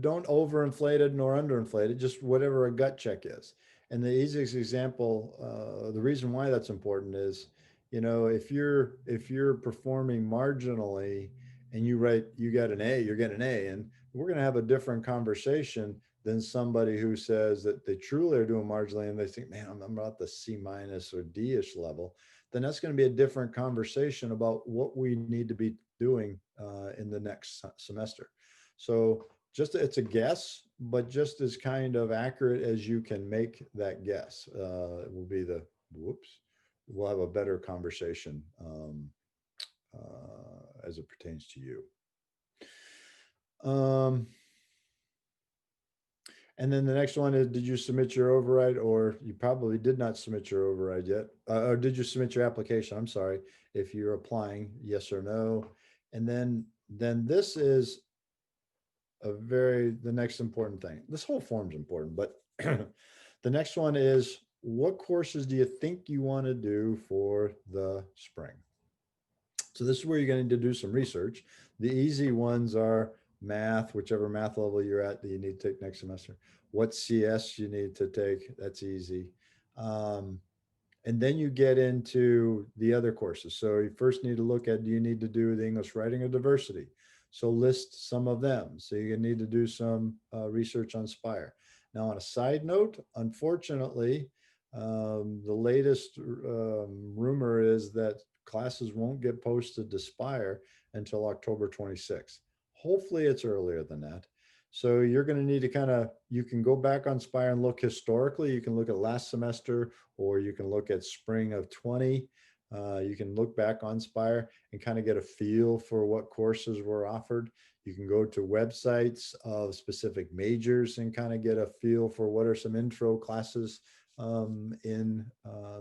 don't overinflate it nor underinflate it, just whatever a gut check is. And the easiest example, the reason why that's important is, you know, if you're performing marginally and you got an A, you're getting an A, and we're going to have a different conversation than somebody who says that they truly are doing marginally and they think, man, I'm about the C- or D-ish level. Then that's going to be a different conversation about what we need to be doing in the next semester. So just, it's a guess, but just as kind of accurate as you can make that guess will be the, whoops, we'll have a better conversation as it pertains to you. And then the next one is, did you submit your override? Or you probably did not submit your override yet. Or did you submit your application? I'm sorry. If you're applying, yes or no. And then this is the next important thing. This whole form's important, but the next one is, what courses do you think you want to do for the spring? So this is where you're going to do some research. The easy ones are math, whichever math level you're at that you need to take next semester. What CS you need to take, that's easy. And then you get into the other courses. So you first need to look at, do you need to do the English writing or diversity? So list some of them. So you need to do some research on Spire. Now, on a side note, unfortunately, the latest rumor is that classes won't get posted to Spire until October 26th. Hopefully it's earlier than that. So you're going to need to kind of, you can go back on Spire and look historically. You can look at last semester, or you can look at spring of 20. You can look back on Spire and kind of get a feel for what courses were offered. You can go to websites of specific majors and kind of get a feel for what are some intro classes in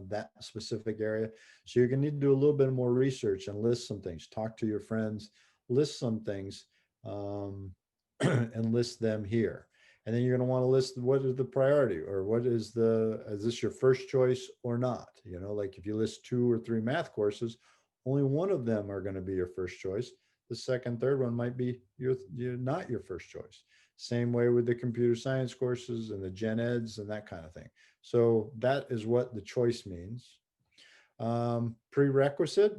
that specific area. So you're going to need to do a little bit more research and list some things, talk to your friends, list some things, and list them here. And then you're going to want to list what is the priority, or what is this your first choice or not? You know, like if you list 2 or 3 math courses, only one of them are going to be your first choice. The second, third one might be not your first choice. Same way with the computer science courses and the gen eds and that kind of thing. So that is what the choice means. Prerequisite,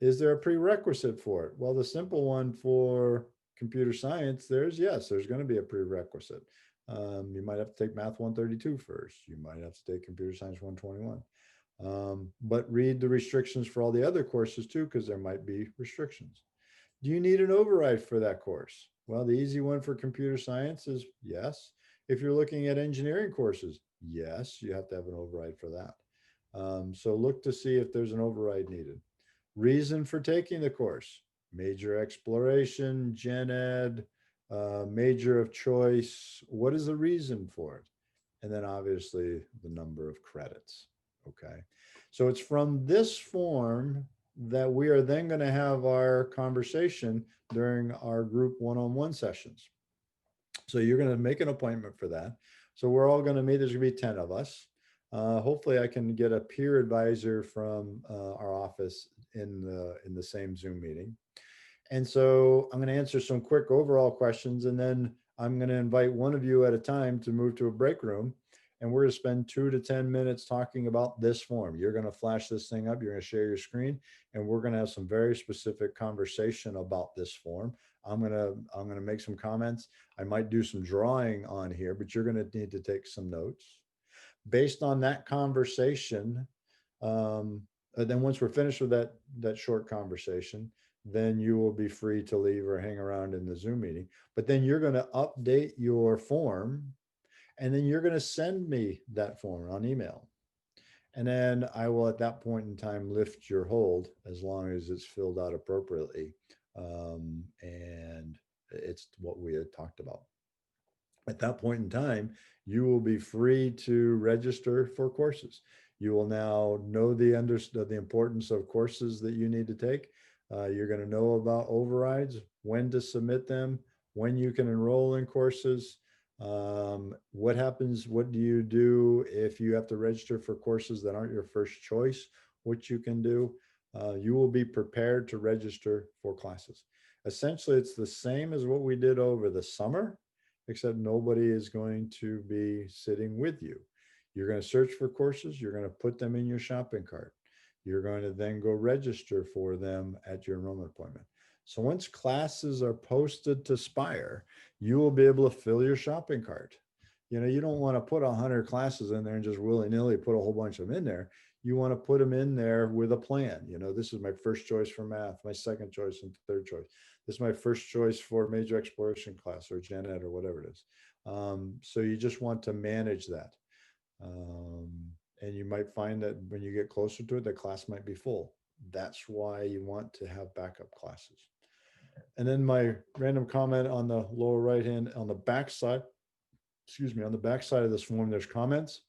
is there a prerequisite for it? Well, the simple one for computer science, there's going to be a prerequisite. You might have to take math 132 first. You might have to take computer science 121. But read the restrictions for all the other courses too, because there might be restrictions. Do you need an override for that course? Well, the easy one for computer science is yes. If you're looking at engineering courses, yes, you have to have an override for that. So look to see if there's an override needed. Reason for taking the course: major exploration, gen ed, major of choice. What is the reason for it? And then obviously the number of credits. Okay. So it's from this form that we are then going to have our conversation during our group one-on-one sessions. So you're going to make an appointment for that. So we're all going to meet. There's going to be 10 of us. Hopefully I can get a peer advisor from our office in the same Zoom meeting. And so I'm going to answer some quick overall questions, and then I'm going to invite one of you at a time to move to a break room, and we're going to spend 2 to 10 minutes talking about this form. You're going to flash this thing up, you're going to share your screen, and we're going to have some very specific conversation about this form. I'm going to make some comments. I might do some drawing on here, but you're going to need to take some notes. Based on that conversation, then once we're finished with that short conversation, then you will be free to leave or hang around in the Zoom meeting. But then you're going to update your form, and then you're going to send me that form on email. And then I will, at that point in time, lift your hold as long as it's filled out appropriately. And it's what we had talked about. At that point in time, you will be free to register for courses. You will now know the importance of courses that you need to take. You're going to know about overrides, when to submit them, when you can enroll in courses. What happens? What do you do if you have to register for courses that aren't your first choice? What you can do. You will be prepared to register for classes. Essentially, it's the same as what we did over the summer, except nobody is going to be sitting with you. You're going to search for courses. You're going to put them in your shopping cart. You're going to then go register for them at your enrollment appointment. So once classes are posted to Spire, you will be able to fill your shopping cart. You don't want to put 100 classes in there and just willy-nilly put a whole bunch of them in there. You want to put them in there with a plan. This is my first choice for math, my second choice and third choice. This is my first choice for major exploration class or gen ed or whatever it is. So you just want to manage that. And you might find that when you get closer to it, the class might be full. That's why you want to have backup classes. And then my random comment on the lower right hand on the back side, on the back side of this form, there's comments.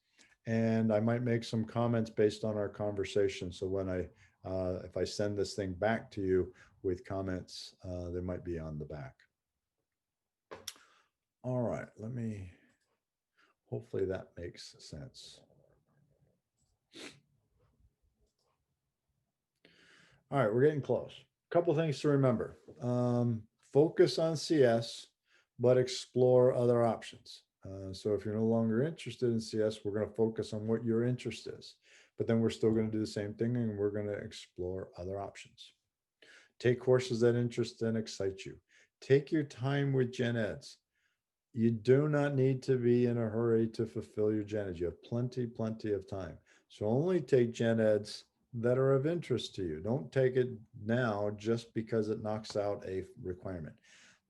And I might make some comments based on our conversation. So when if I send this thing back to you with comments, they might be on the back. All right, hopefully that makes sense. All right, we're getting close. A couple things to remember. Focus on CS, but explore other options. So if you're no longer interested in CS, we're going to focus on what your interest is. But then we're still going to do the same thing, and we're going to explore other options. Take courses that interest and excite you. Take your time with gen eds. You do not need to be in a hurry to fulfill your gen eds. You have plenty of time. So only take gen eds that are of interest to you. Don't take it now just because it knocks out a requirement.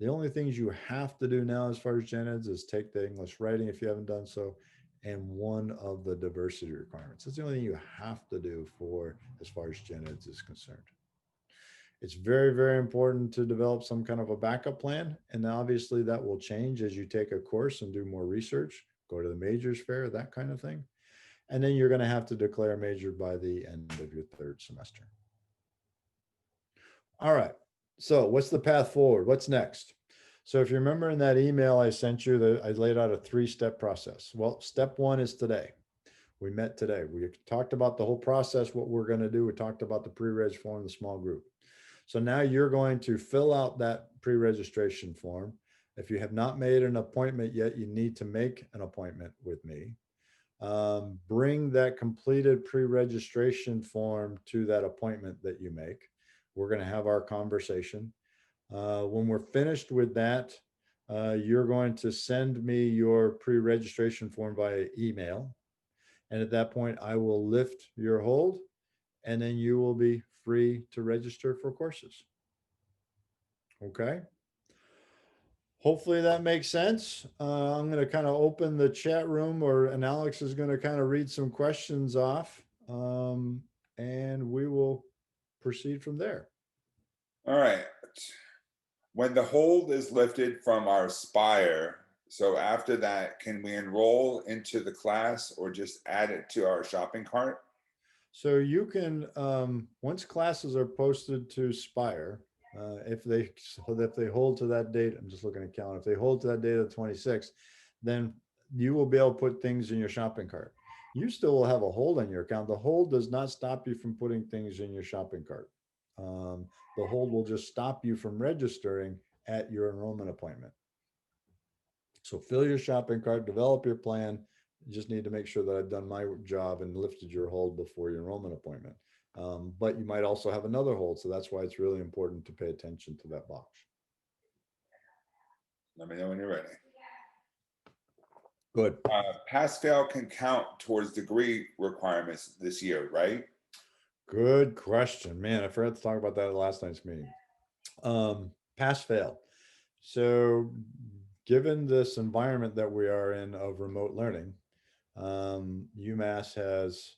The only things you have to do now as far as gen eds is take the English writing if you haven't done so, and one of the diversity requirements. That's the only thing you have to do for as far as gen eds is concerned. It's very important to develop some kind of a backup plan. And obviously that will change as you take a course and do more research, go to the majors fair, that kind of thing. And then you're going to have to declare a major by the end of your third semester. All right. So what's the path forward? What's next? So if you remember in that email I sent you, I laid out a 3-step process. Well, step 1 is today. We met today. We talked about the whole process, what we're going to do. We talked about the pre-reg form, the small group. So now you're going to fill out that pre-registration form. If you have not made an appointment yet, you need to make an appointment with me. Bring that completed pre-registration form to that appointment that you make. We're going to have our conversation. When we're finished with that, you're going to send me your pre-registration form via email. And at that point, I will lift your hold, and then you will be free to register for courses. Okay. Hopefully that makes sense. I'm going to kind of open the chat room, and Alex is going to kind of read some questions off, and we will proceed from there. All right. When the hold is lifted from our Spire, so after that, can we enroll into the class or just add it to our shopping cart? So you can, once classes are posted to Spire, if they hold to that date, I'm just looking at calendar, if they hold to that date of the 26th, then you will be able to put things in your shopping cart. You still will have a hold on your account. The hold does not stop you from putting things in your shopping cart. The hold will just stop you from registering at your enrollment appointment. So fill your shopping cart, develop your plan. You just need to make sure that I've done my job and lifted your hold before your enrollment appointment. But you might also have another hold. So that's why it's really important to pay attention to that box. Let me know when you're ready. Good. Pass fail can count towards degree requirements this year, right? Good question. Man, I forgot to talk about that at last night's meeting. Pass fail. So given this environment that we are in of remote learning, UMass has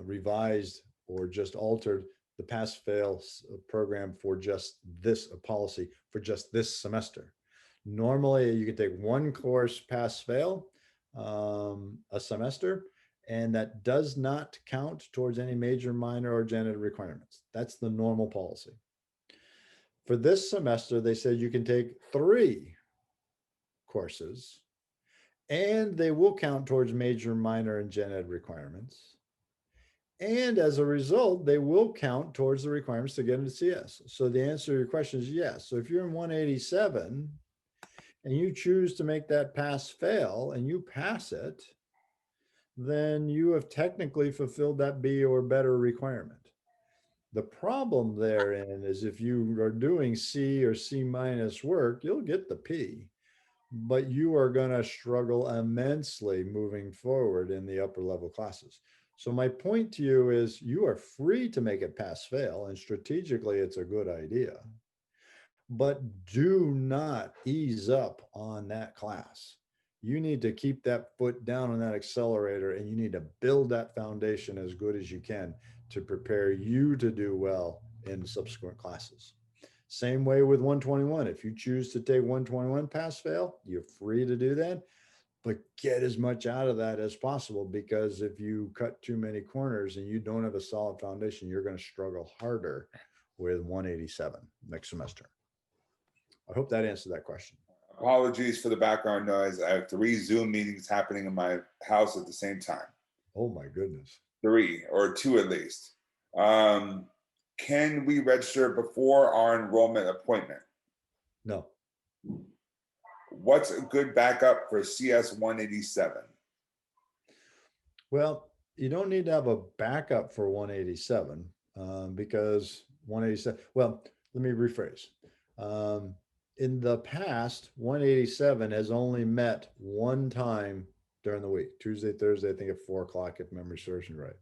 revised or just altered the pass fail program for just this policy for just this semester. Normally, you can take one course pass fail a semester, and that does not count towards any major, minor, or gen ed requirements. That's the normal policy. For this semester, they said you can take 3 courses and they will count towards major, minor, and gen ed requirements. And as a result, they will count towards the requirements to get into CS. So the answer to your question is yes. So if you're in 187 and you choose to make that pass fail and you pass it, then you have technically fulfilled that B or better requirement. The problem therein is if you are doing C or C minus work, you'll get the P, but you are going to struggle immensely moving forward in the upper level classes. So my point to you is you are free to make it pass fail, and strategically it's a good idea, but do not ease up on that class. You need to keep that foot down on that accelerator, and you need to build that foundation as good as you can to prepare you to do well in subsequent classes. Same way with 121. If you choose to take 121 pass fail, you're free to do that, but get as much out of that as possible, because if you cut too many corners and you don't have a solid foundation, you're going to struggle harder with 187 next semester. I hope that answered that question. Apologies for the background noise. I have 3 Zoom meetings happening in my house at the same time. Oh my goodness. 3 or 2 at least. Can we register before our enrollment appointment? No. What's a good backup for CS 187? Well, you don't need to have a backup for 187 because 187, well, let me rephrase. In the past, 187 has only met one time during the week, Tuesday, Thursday, I think at 4:00, if memory serves me right.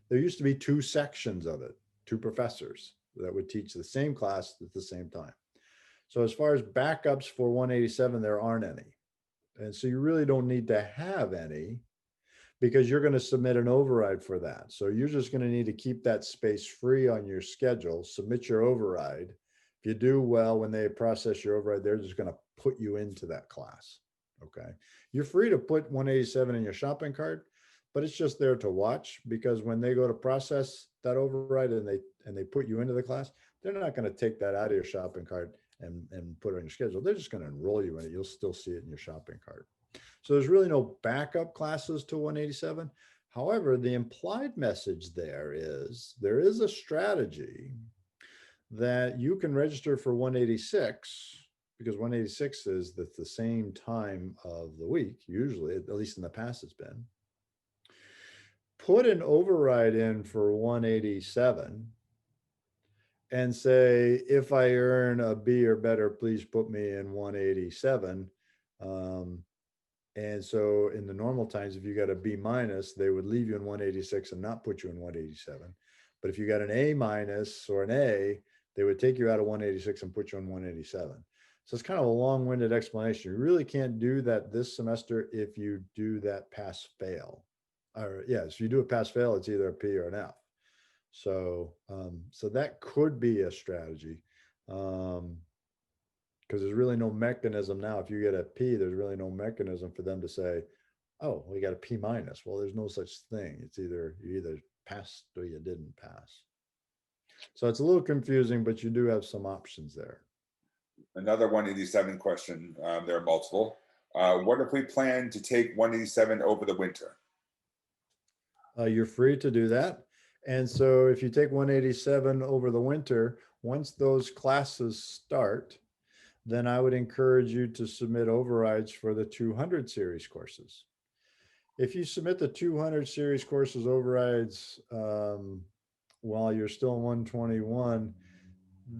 There used to be 2 sections of it, 2 professors that would teach the same class at the same time. So as far as backups for 187, there aren't any. And so you really don't need to have any, because you're going to submit an override for that. So you're just going to need to keep that space free on your schedule, submit your override. If you do well, when they process your override, they're just going to put you into that class. Okay. You're free to put 187 in your shopping cart, but it's just there to watch, because when they go to process that override and they put you into the class, they're not going to take that out of your shopping cart and put it on your schedule. They're just going to enroll you in it. You'll still see it in your shopping cart. So there's really no backup classes to 187. However, the implied message there is a strategy that you can register for 186, because 186 is the same time of the week, usually, at least in the past it's been. Put an override in for 187 and say, if I earn a B or better, please put me in 187. And so in the normal times, if you got a B minus, they would leave you in 186 and not put you in 187. But if you got an A minus or an A, they would take you out of 186 and put you in 187. So it's kind of a long-winded explanation. You really can't do that this semester if you do that pass fail. Or yes, if you do a pass fail, it's either a P or an F. So so that could be a strategy. Because there's really no mechanism now. If you get a P, there's really no mechanism for them to say, oh, we got a P minus. Well, there's no such thing. It's either you either passed or you didn't pass. So it's a little confusing, but you do have some options there. Another 187 question. There are multiple. What if we plan to take 187 over the winter? You're free to do that. And so if you take 187 over the winter, once those classes start, then I would encourage you to submit overrides for the 200 series courses. If you submit the 200 series courses overrides while you're still in 121,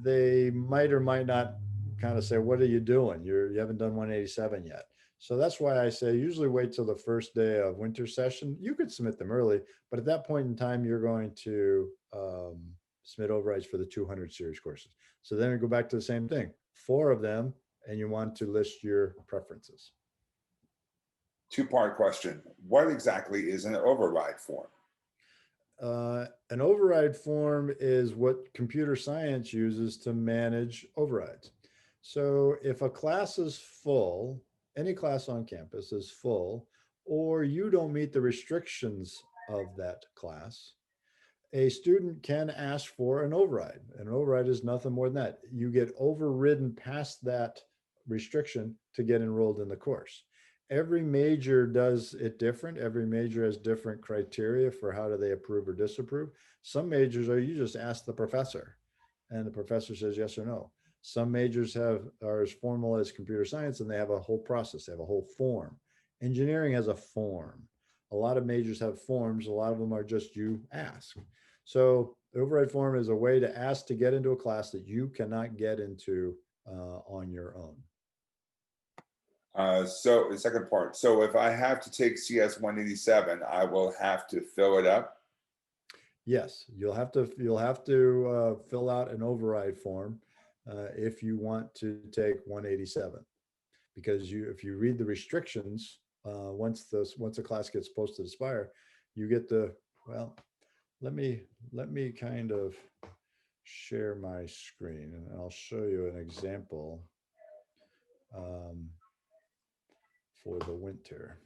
they might or might not kind of say, what are you doing? You haven't done 187 yet. So that's why I say usually wait till the first day of winter session. You could submit them early, but at that point in time, you're going to submit overrides for the 200 series courses. So then we go back to the same thing, 4 of them, and you want to list your preferences. Two-part question. What exactly is an override form? An override form is what computer science uses to manage overrides. So if a class is full, any class on campus is full, or you don't meet the restrictions of that class, a student can ask for an override. An override is nothing more than that. You get overridden past that restriction to get enrolled in the course. Every major does it different. Every major has different criteria for how do they approve or disapprove. Some majors are you just ask the professor and the professor says yes or no. Some majors are as formal as computer science and they have a whole process. They have a whole form. Engineering has a form. A lot of majors have forms. A lot of them are just you ask. So the override form is a way to ask to get into a class that you cannot get into on your own. So the second part. So if I have to take CS 187, I will have to fill it up. Yes, you'll have to fill out an override form if you want to take 187, because if you read the restrictions once a class gets posted to Aspire, you get the well. Let me kind of share my screen and I'll show you an example for the winter.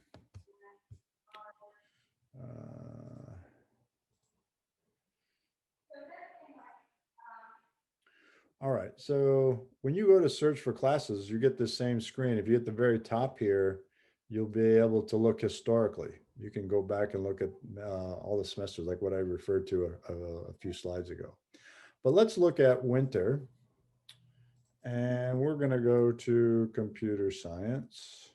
All right, so when you go to search for classes, you get the same screen. If you hit the very top here, you'll be able to look historically. You can go back and look at all the semesters, like what I referred to a few slides ago. But let's look at winter. And we're going to go to computer science.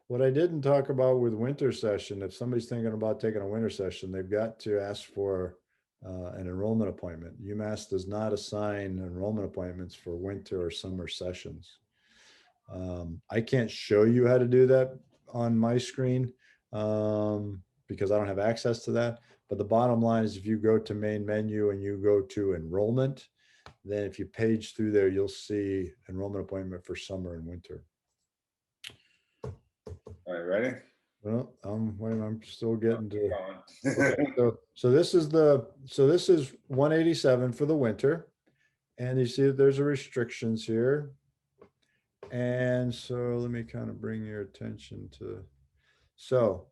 What I didn't talk about with winter session, if somebody's thinking about taking a winter session, they've got to ask for an enrollment appointment. UMass does not assign enrollment appointments for winter or summer sessions. I can't show you how to do that on my screen because I don't have access to that. But the bottom line is if you go to main menu and you go to enrollment, then if you page through there, you'll see enrollment appointment for summer and winter. All right, ready? Well, I'm still getting to. Okay, so this is 187 for the winter, and you see that there's a restrictions here. And so let me kind of bring your attention to. So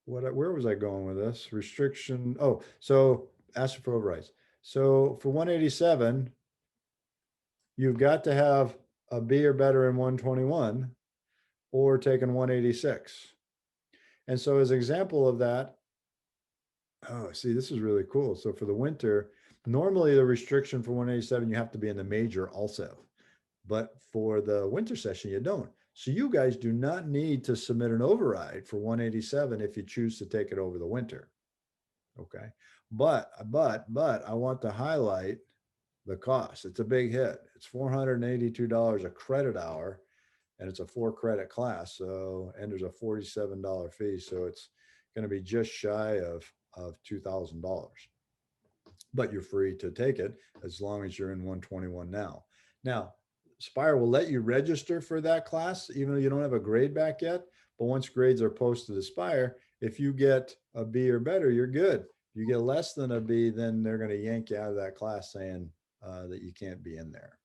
where was I going with this restriction? Oh, so ask for overrides. So for 187, you've got to have a B or better in 121 or taken 186. And so as an example of that, oh, see, this is really cool. So for the winter, normally the restriction for 187, you have to be in the major also. But for the winter session, you don't. So you guys do not need to submit an override for 187 if you choose to take it over the winter. Okay. But I want to highlight the cost. It's a big hit. It's $482 a credit hour, and it's a 4-credit class. So, and there's a $47 fee. So it's going to be just shy of $2,000. But you're free to take it as long as you're in 121 now. Now, Spire will let you register for that class, even though you don't have a grade back yet. But once grades are posted to Spire, if you get a B or better, you're good. If you get less than a B, then they're going to yank you out of that class saying that you can't be in there.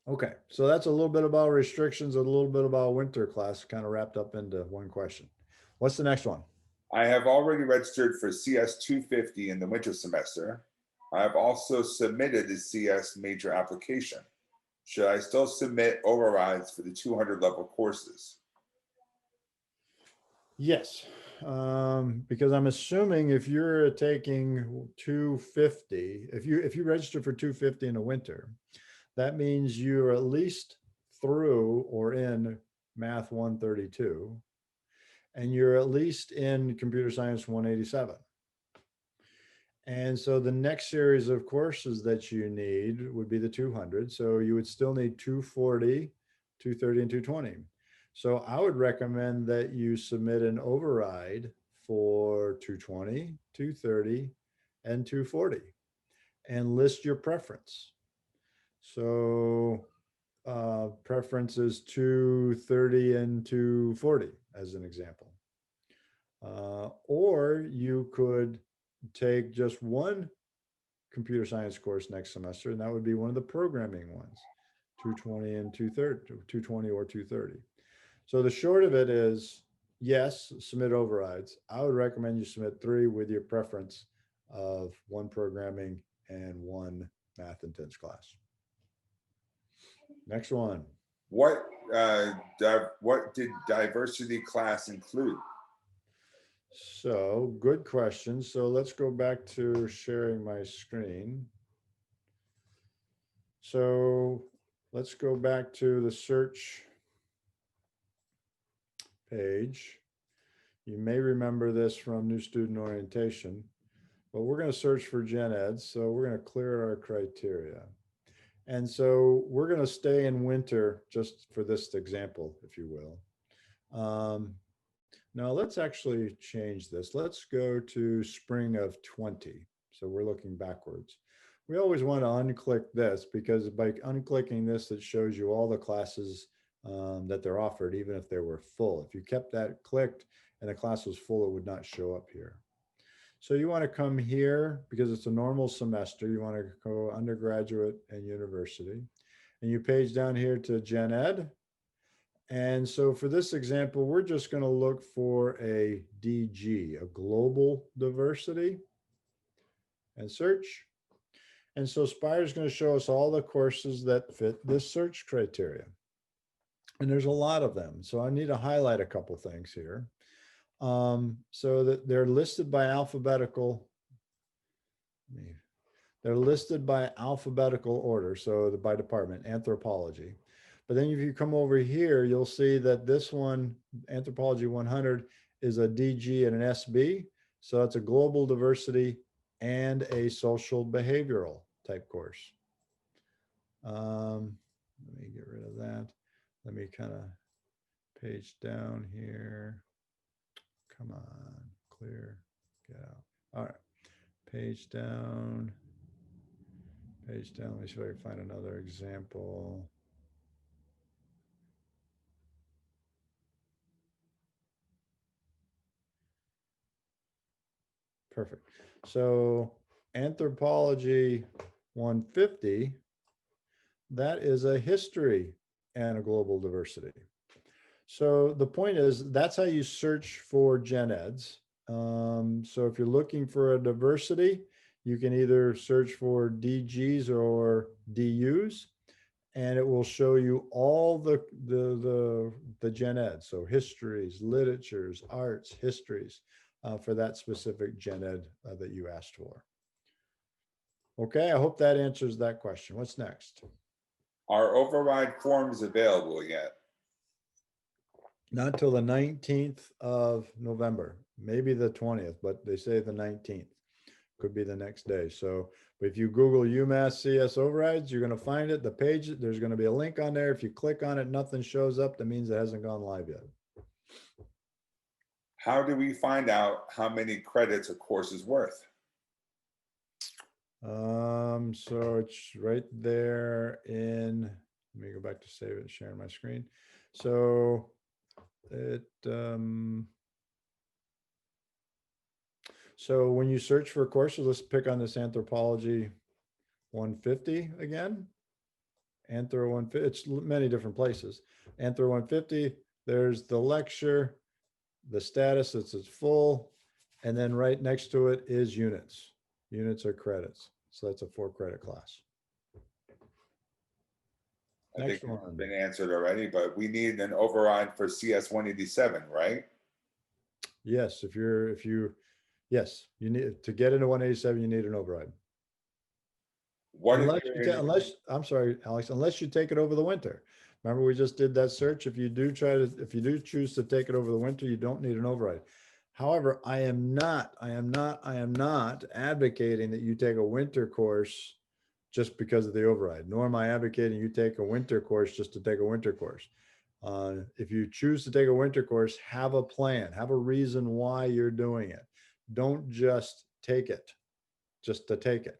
Okay, so that's a little bit about restrictions, a little bit about winter class, kind of wrapped up into one question. What's the next one? I have already registered for CS 250 in the winter semester. I have also submitted the CS major application. Should I still submit overrides for the 200 level courses? Yes, because I'm assuming if you're taking 250, if you register for 250 in the winter, that means you're at least through or in Math 132, and you're at least in Computer Science 187. And so the next series of courses that you need would be the 200. So you would still need 240, 230, and 220. So I would recommend that you submit an override for 220, 230, and 240 and list your preference. So preference is 230 and 240 as an example. Or you could take just one computer science course next semester, and that would be one of the programming ones, 220 and 230, 220 or 230. So the short of it is, yes, submit overrides. I would recommend you submit 3 with your preference of 1 programming and 1 math intense class. Next one. What did diversity class include? So good question. So let's go back to sharing my screen. So let's go back to the search page. You may remember this from new student orientation, but we're going to search for gen ed. So we're going to clear our criteria. And so we're going to stay in winter just for this example, if you will. Now let's actually change this. Let's go to spring of 20. So we're looking backwards. We always want to unclick this because by unclicking this, it shows you all the classes that they're offered, even if they were full. If you kept that clicked and the class was full, it would not show up here. So you want to come here because it's a normal semester. You want to go undergraduate and university. And you page down here to gen ed. And so for this example, we're just going to look for a DG, a global diversity, and search. And so Spire is going to show us all the courses that fit this search criteria. And there's a lot of them. So I need to highlight a couple things here. So that they're listed by alphabetical. They're listed by alphabetical order. So by department, anthropology. But then if you come over here, you'll see that this one, Anthropology 100, is a DG and an SB. So it's a global diversity and a social behavioral type course. Let me get rid of that. Let me kind of page down here. Come on, clear, get out. All right, page down. Page down. Let me see if I can find another example. Perfect. So anthropology 150, that is a history and a global diversity. So the point is that's how you search for gen eds. So if you're looking for a diversity, you can either search for DGs or DUs, and it will show you all the gen ed. So histories, literatures, arts, histories for that specific gen ed that you asked for. Okay, I hope that answers that question. What's next? Are override forms available yet? Not till the 19th of November, maybe the 20th, but they say the 19th. Could be the next day. So if you Google UMass CS overrides, you're going to find it. The page, there's going to be a link on there. If you click on it, nothing shows up. That means it hasn't gone live yet. How do we find out how many credits a course is worth? So it's right there in, let me go back to save it, sharing my screen. So it, so when you search for courses, let's pick on this Anthropology 150 again. Anthro 150, it's many different places. Anthro 150, there's the lecture, the status, it's full, and then right next to it is units. Units are credits. So that's a 4-credit class. I Next think one. it's been answered already, but we need an override for CS 187, right? Yes, yes, you need to get into 187, you need an override. What if Unless you're in, I'm sorry, Alex, unless you take it over the winter. Remember, we just did that search. If you do choose to take it over the winter, you don't need an override. However, I am not advocating that you take a winter course just because of the override, nor am I advocating you take a winter course just to take a winter course. If you choose to take a winter course, have a plan, have a reason why you're doing it. Don't just take it just to take it.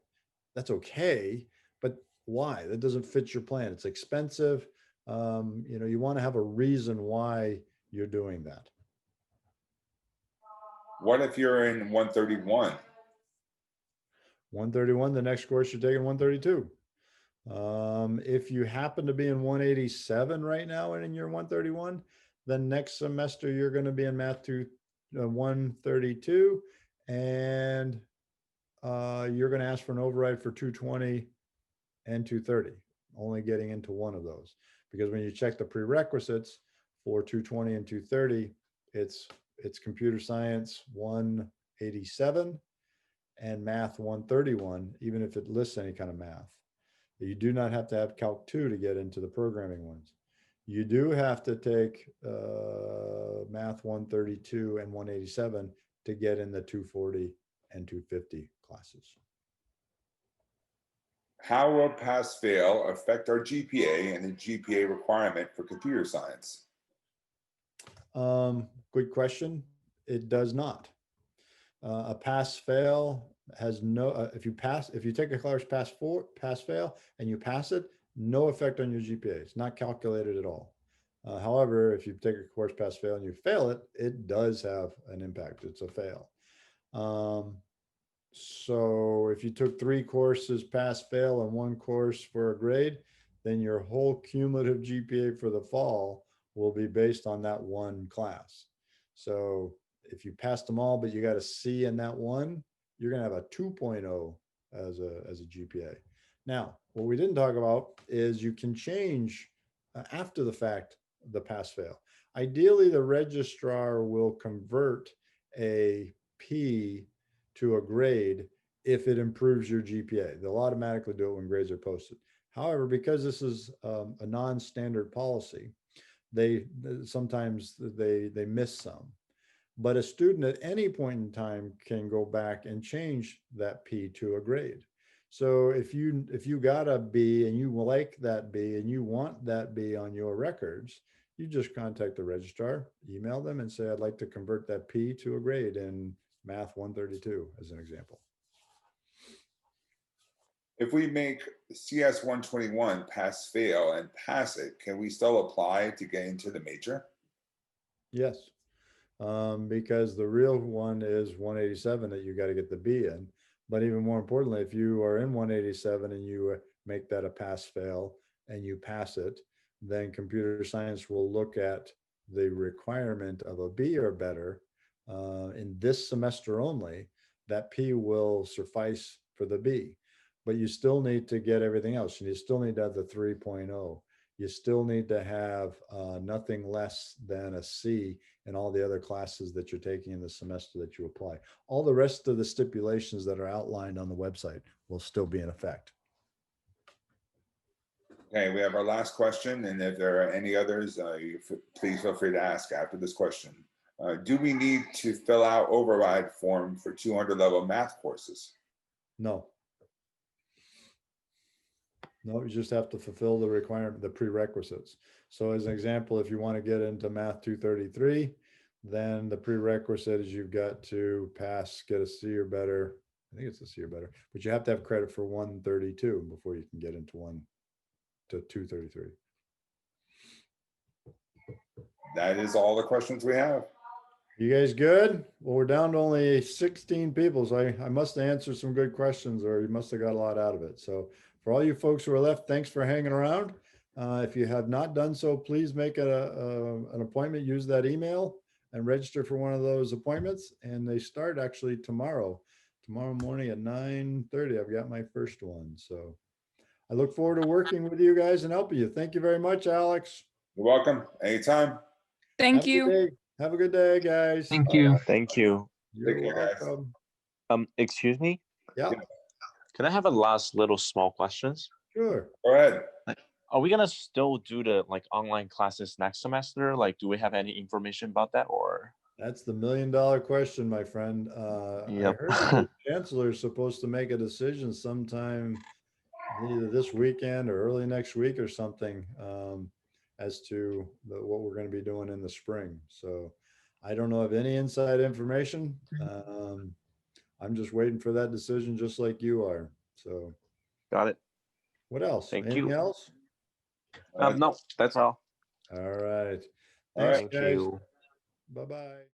That's okay, but why? That doesn't fit your plan. It's expensive. You want to have a reason why you're doing that. what if you're in 131? 131, the next course you're taking 132. If you happen to be in 187 right now and in your 131, then next semester you're going to be in math 132, and you're going to ask for an override for 220 and 230, only getting into one of those. Because when you check the prerequisites for 220 and 230, it's computer science 187 and math 131, even if it lists any kind of math. You do not have to have Calc 2 to get into the programming ones. You do have to take math 132 and 187 to get in the 240 and 250 classes. How will pass fail affect our GPA and the GPA requirement for computer science? Good question. It does not. A pass fail has no, if you take a class pass fail and you pass it, no effect on your GPA. It's not calculated at all. However, if you take a course pass fail and you fail it, it does have an impact. It's a fail. So if you took 3 courses pass fail and 1 course for a grade, then your whole cumulative GPA for the fall will be based on that one class. So if you passed them all, but you got a C in that one, you're going to have a 2.0 as a GPA. Now, what we didn't talk about is you can change after the fact the pass fail. Ideally, the registrar will convert a P to a grade if it improves your GPA. They'll automatically do it when grades are posted. However, because this is a non-standard policy, they sometimes they miss some. But a student at any point in time can go back and change that P to a grade. So if you got a B and you like that B and you want that B on your records, you just contact the registrar, email them and say, I'd like to convert that P to a grade in math 132 as an example. If we make CS 121 pass fail and pass it, can we still apply to get into the major? Yes, because the real one is 187 that you got to get the B in. But even more importantly, if you are in 187 and you make that a pass fail and you pass it, then computer science will look at the requirement of a B or better in this semester only. That P will suffice for the B, but you still need to get everything else. You still need to have the 3.0. You still need to have nothing less than a C in all the other classes that you're taking in the semester that you apply. All the rest of the stipulations that are outlined on the website will still be in effect. Okay, we have our last question, and if there are any others, please feel free to ask after this question. Do we need to fill out override form for 200 level math courses? No. No, you just have to fulfill the requirement, the prerequisites. So as an example, if you want to get into math 233, then the prerequisite is you've got to pass, get a C or better. I think it's a C or better, but you have to have credit for 132 before you can get into 233. That is all the questions we have. You guys good? Well, we're down to only 16 people, so I must have answered some good questions, or you must have got a lot out of it. So for all you folks who are left, thanks for hanging around. If you have not done so, please make an appointment, use that email and register for one of those appointments. And they start actually tomorrow morning at 9:30. I've got my first one. So I look forward to working with you guys and helping you. Thank you very much, Alex. You're welcome. Anytime. Thank Have a good you. day. Have a good day, guys. Thank you. Thank you. You're Take care, guys. welcome. Excuse me. Yeah, Can I have a last little small questions? sure. Go ahead. Are we gonna still do the like online classes next semester? Like, do we have any information about that or? That's the $1,000,000 question, my friend. I Yep. heard the chancellor is supposed to make a decision sometime either this weekend or early next week or something, as to what we're going to be doing in the spring. So I don't know of any inside information. I'm just waiting for that decision, just like you are. So Got it. what else? Thank Anything you. else? No, that's all. All right. All right. Thanks, Thank guys. you. Bye-bye.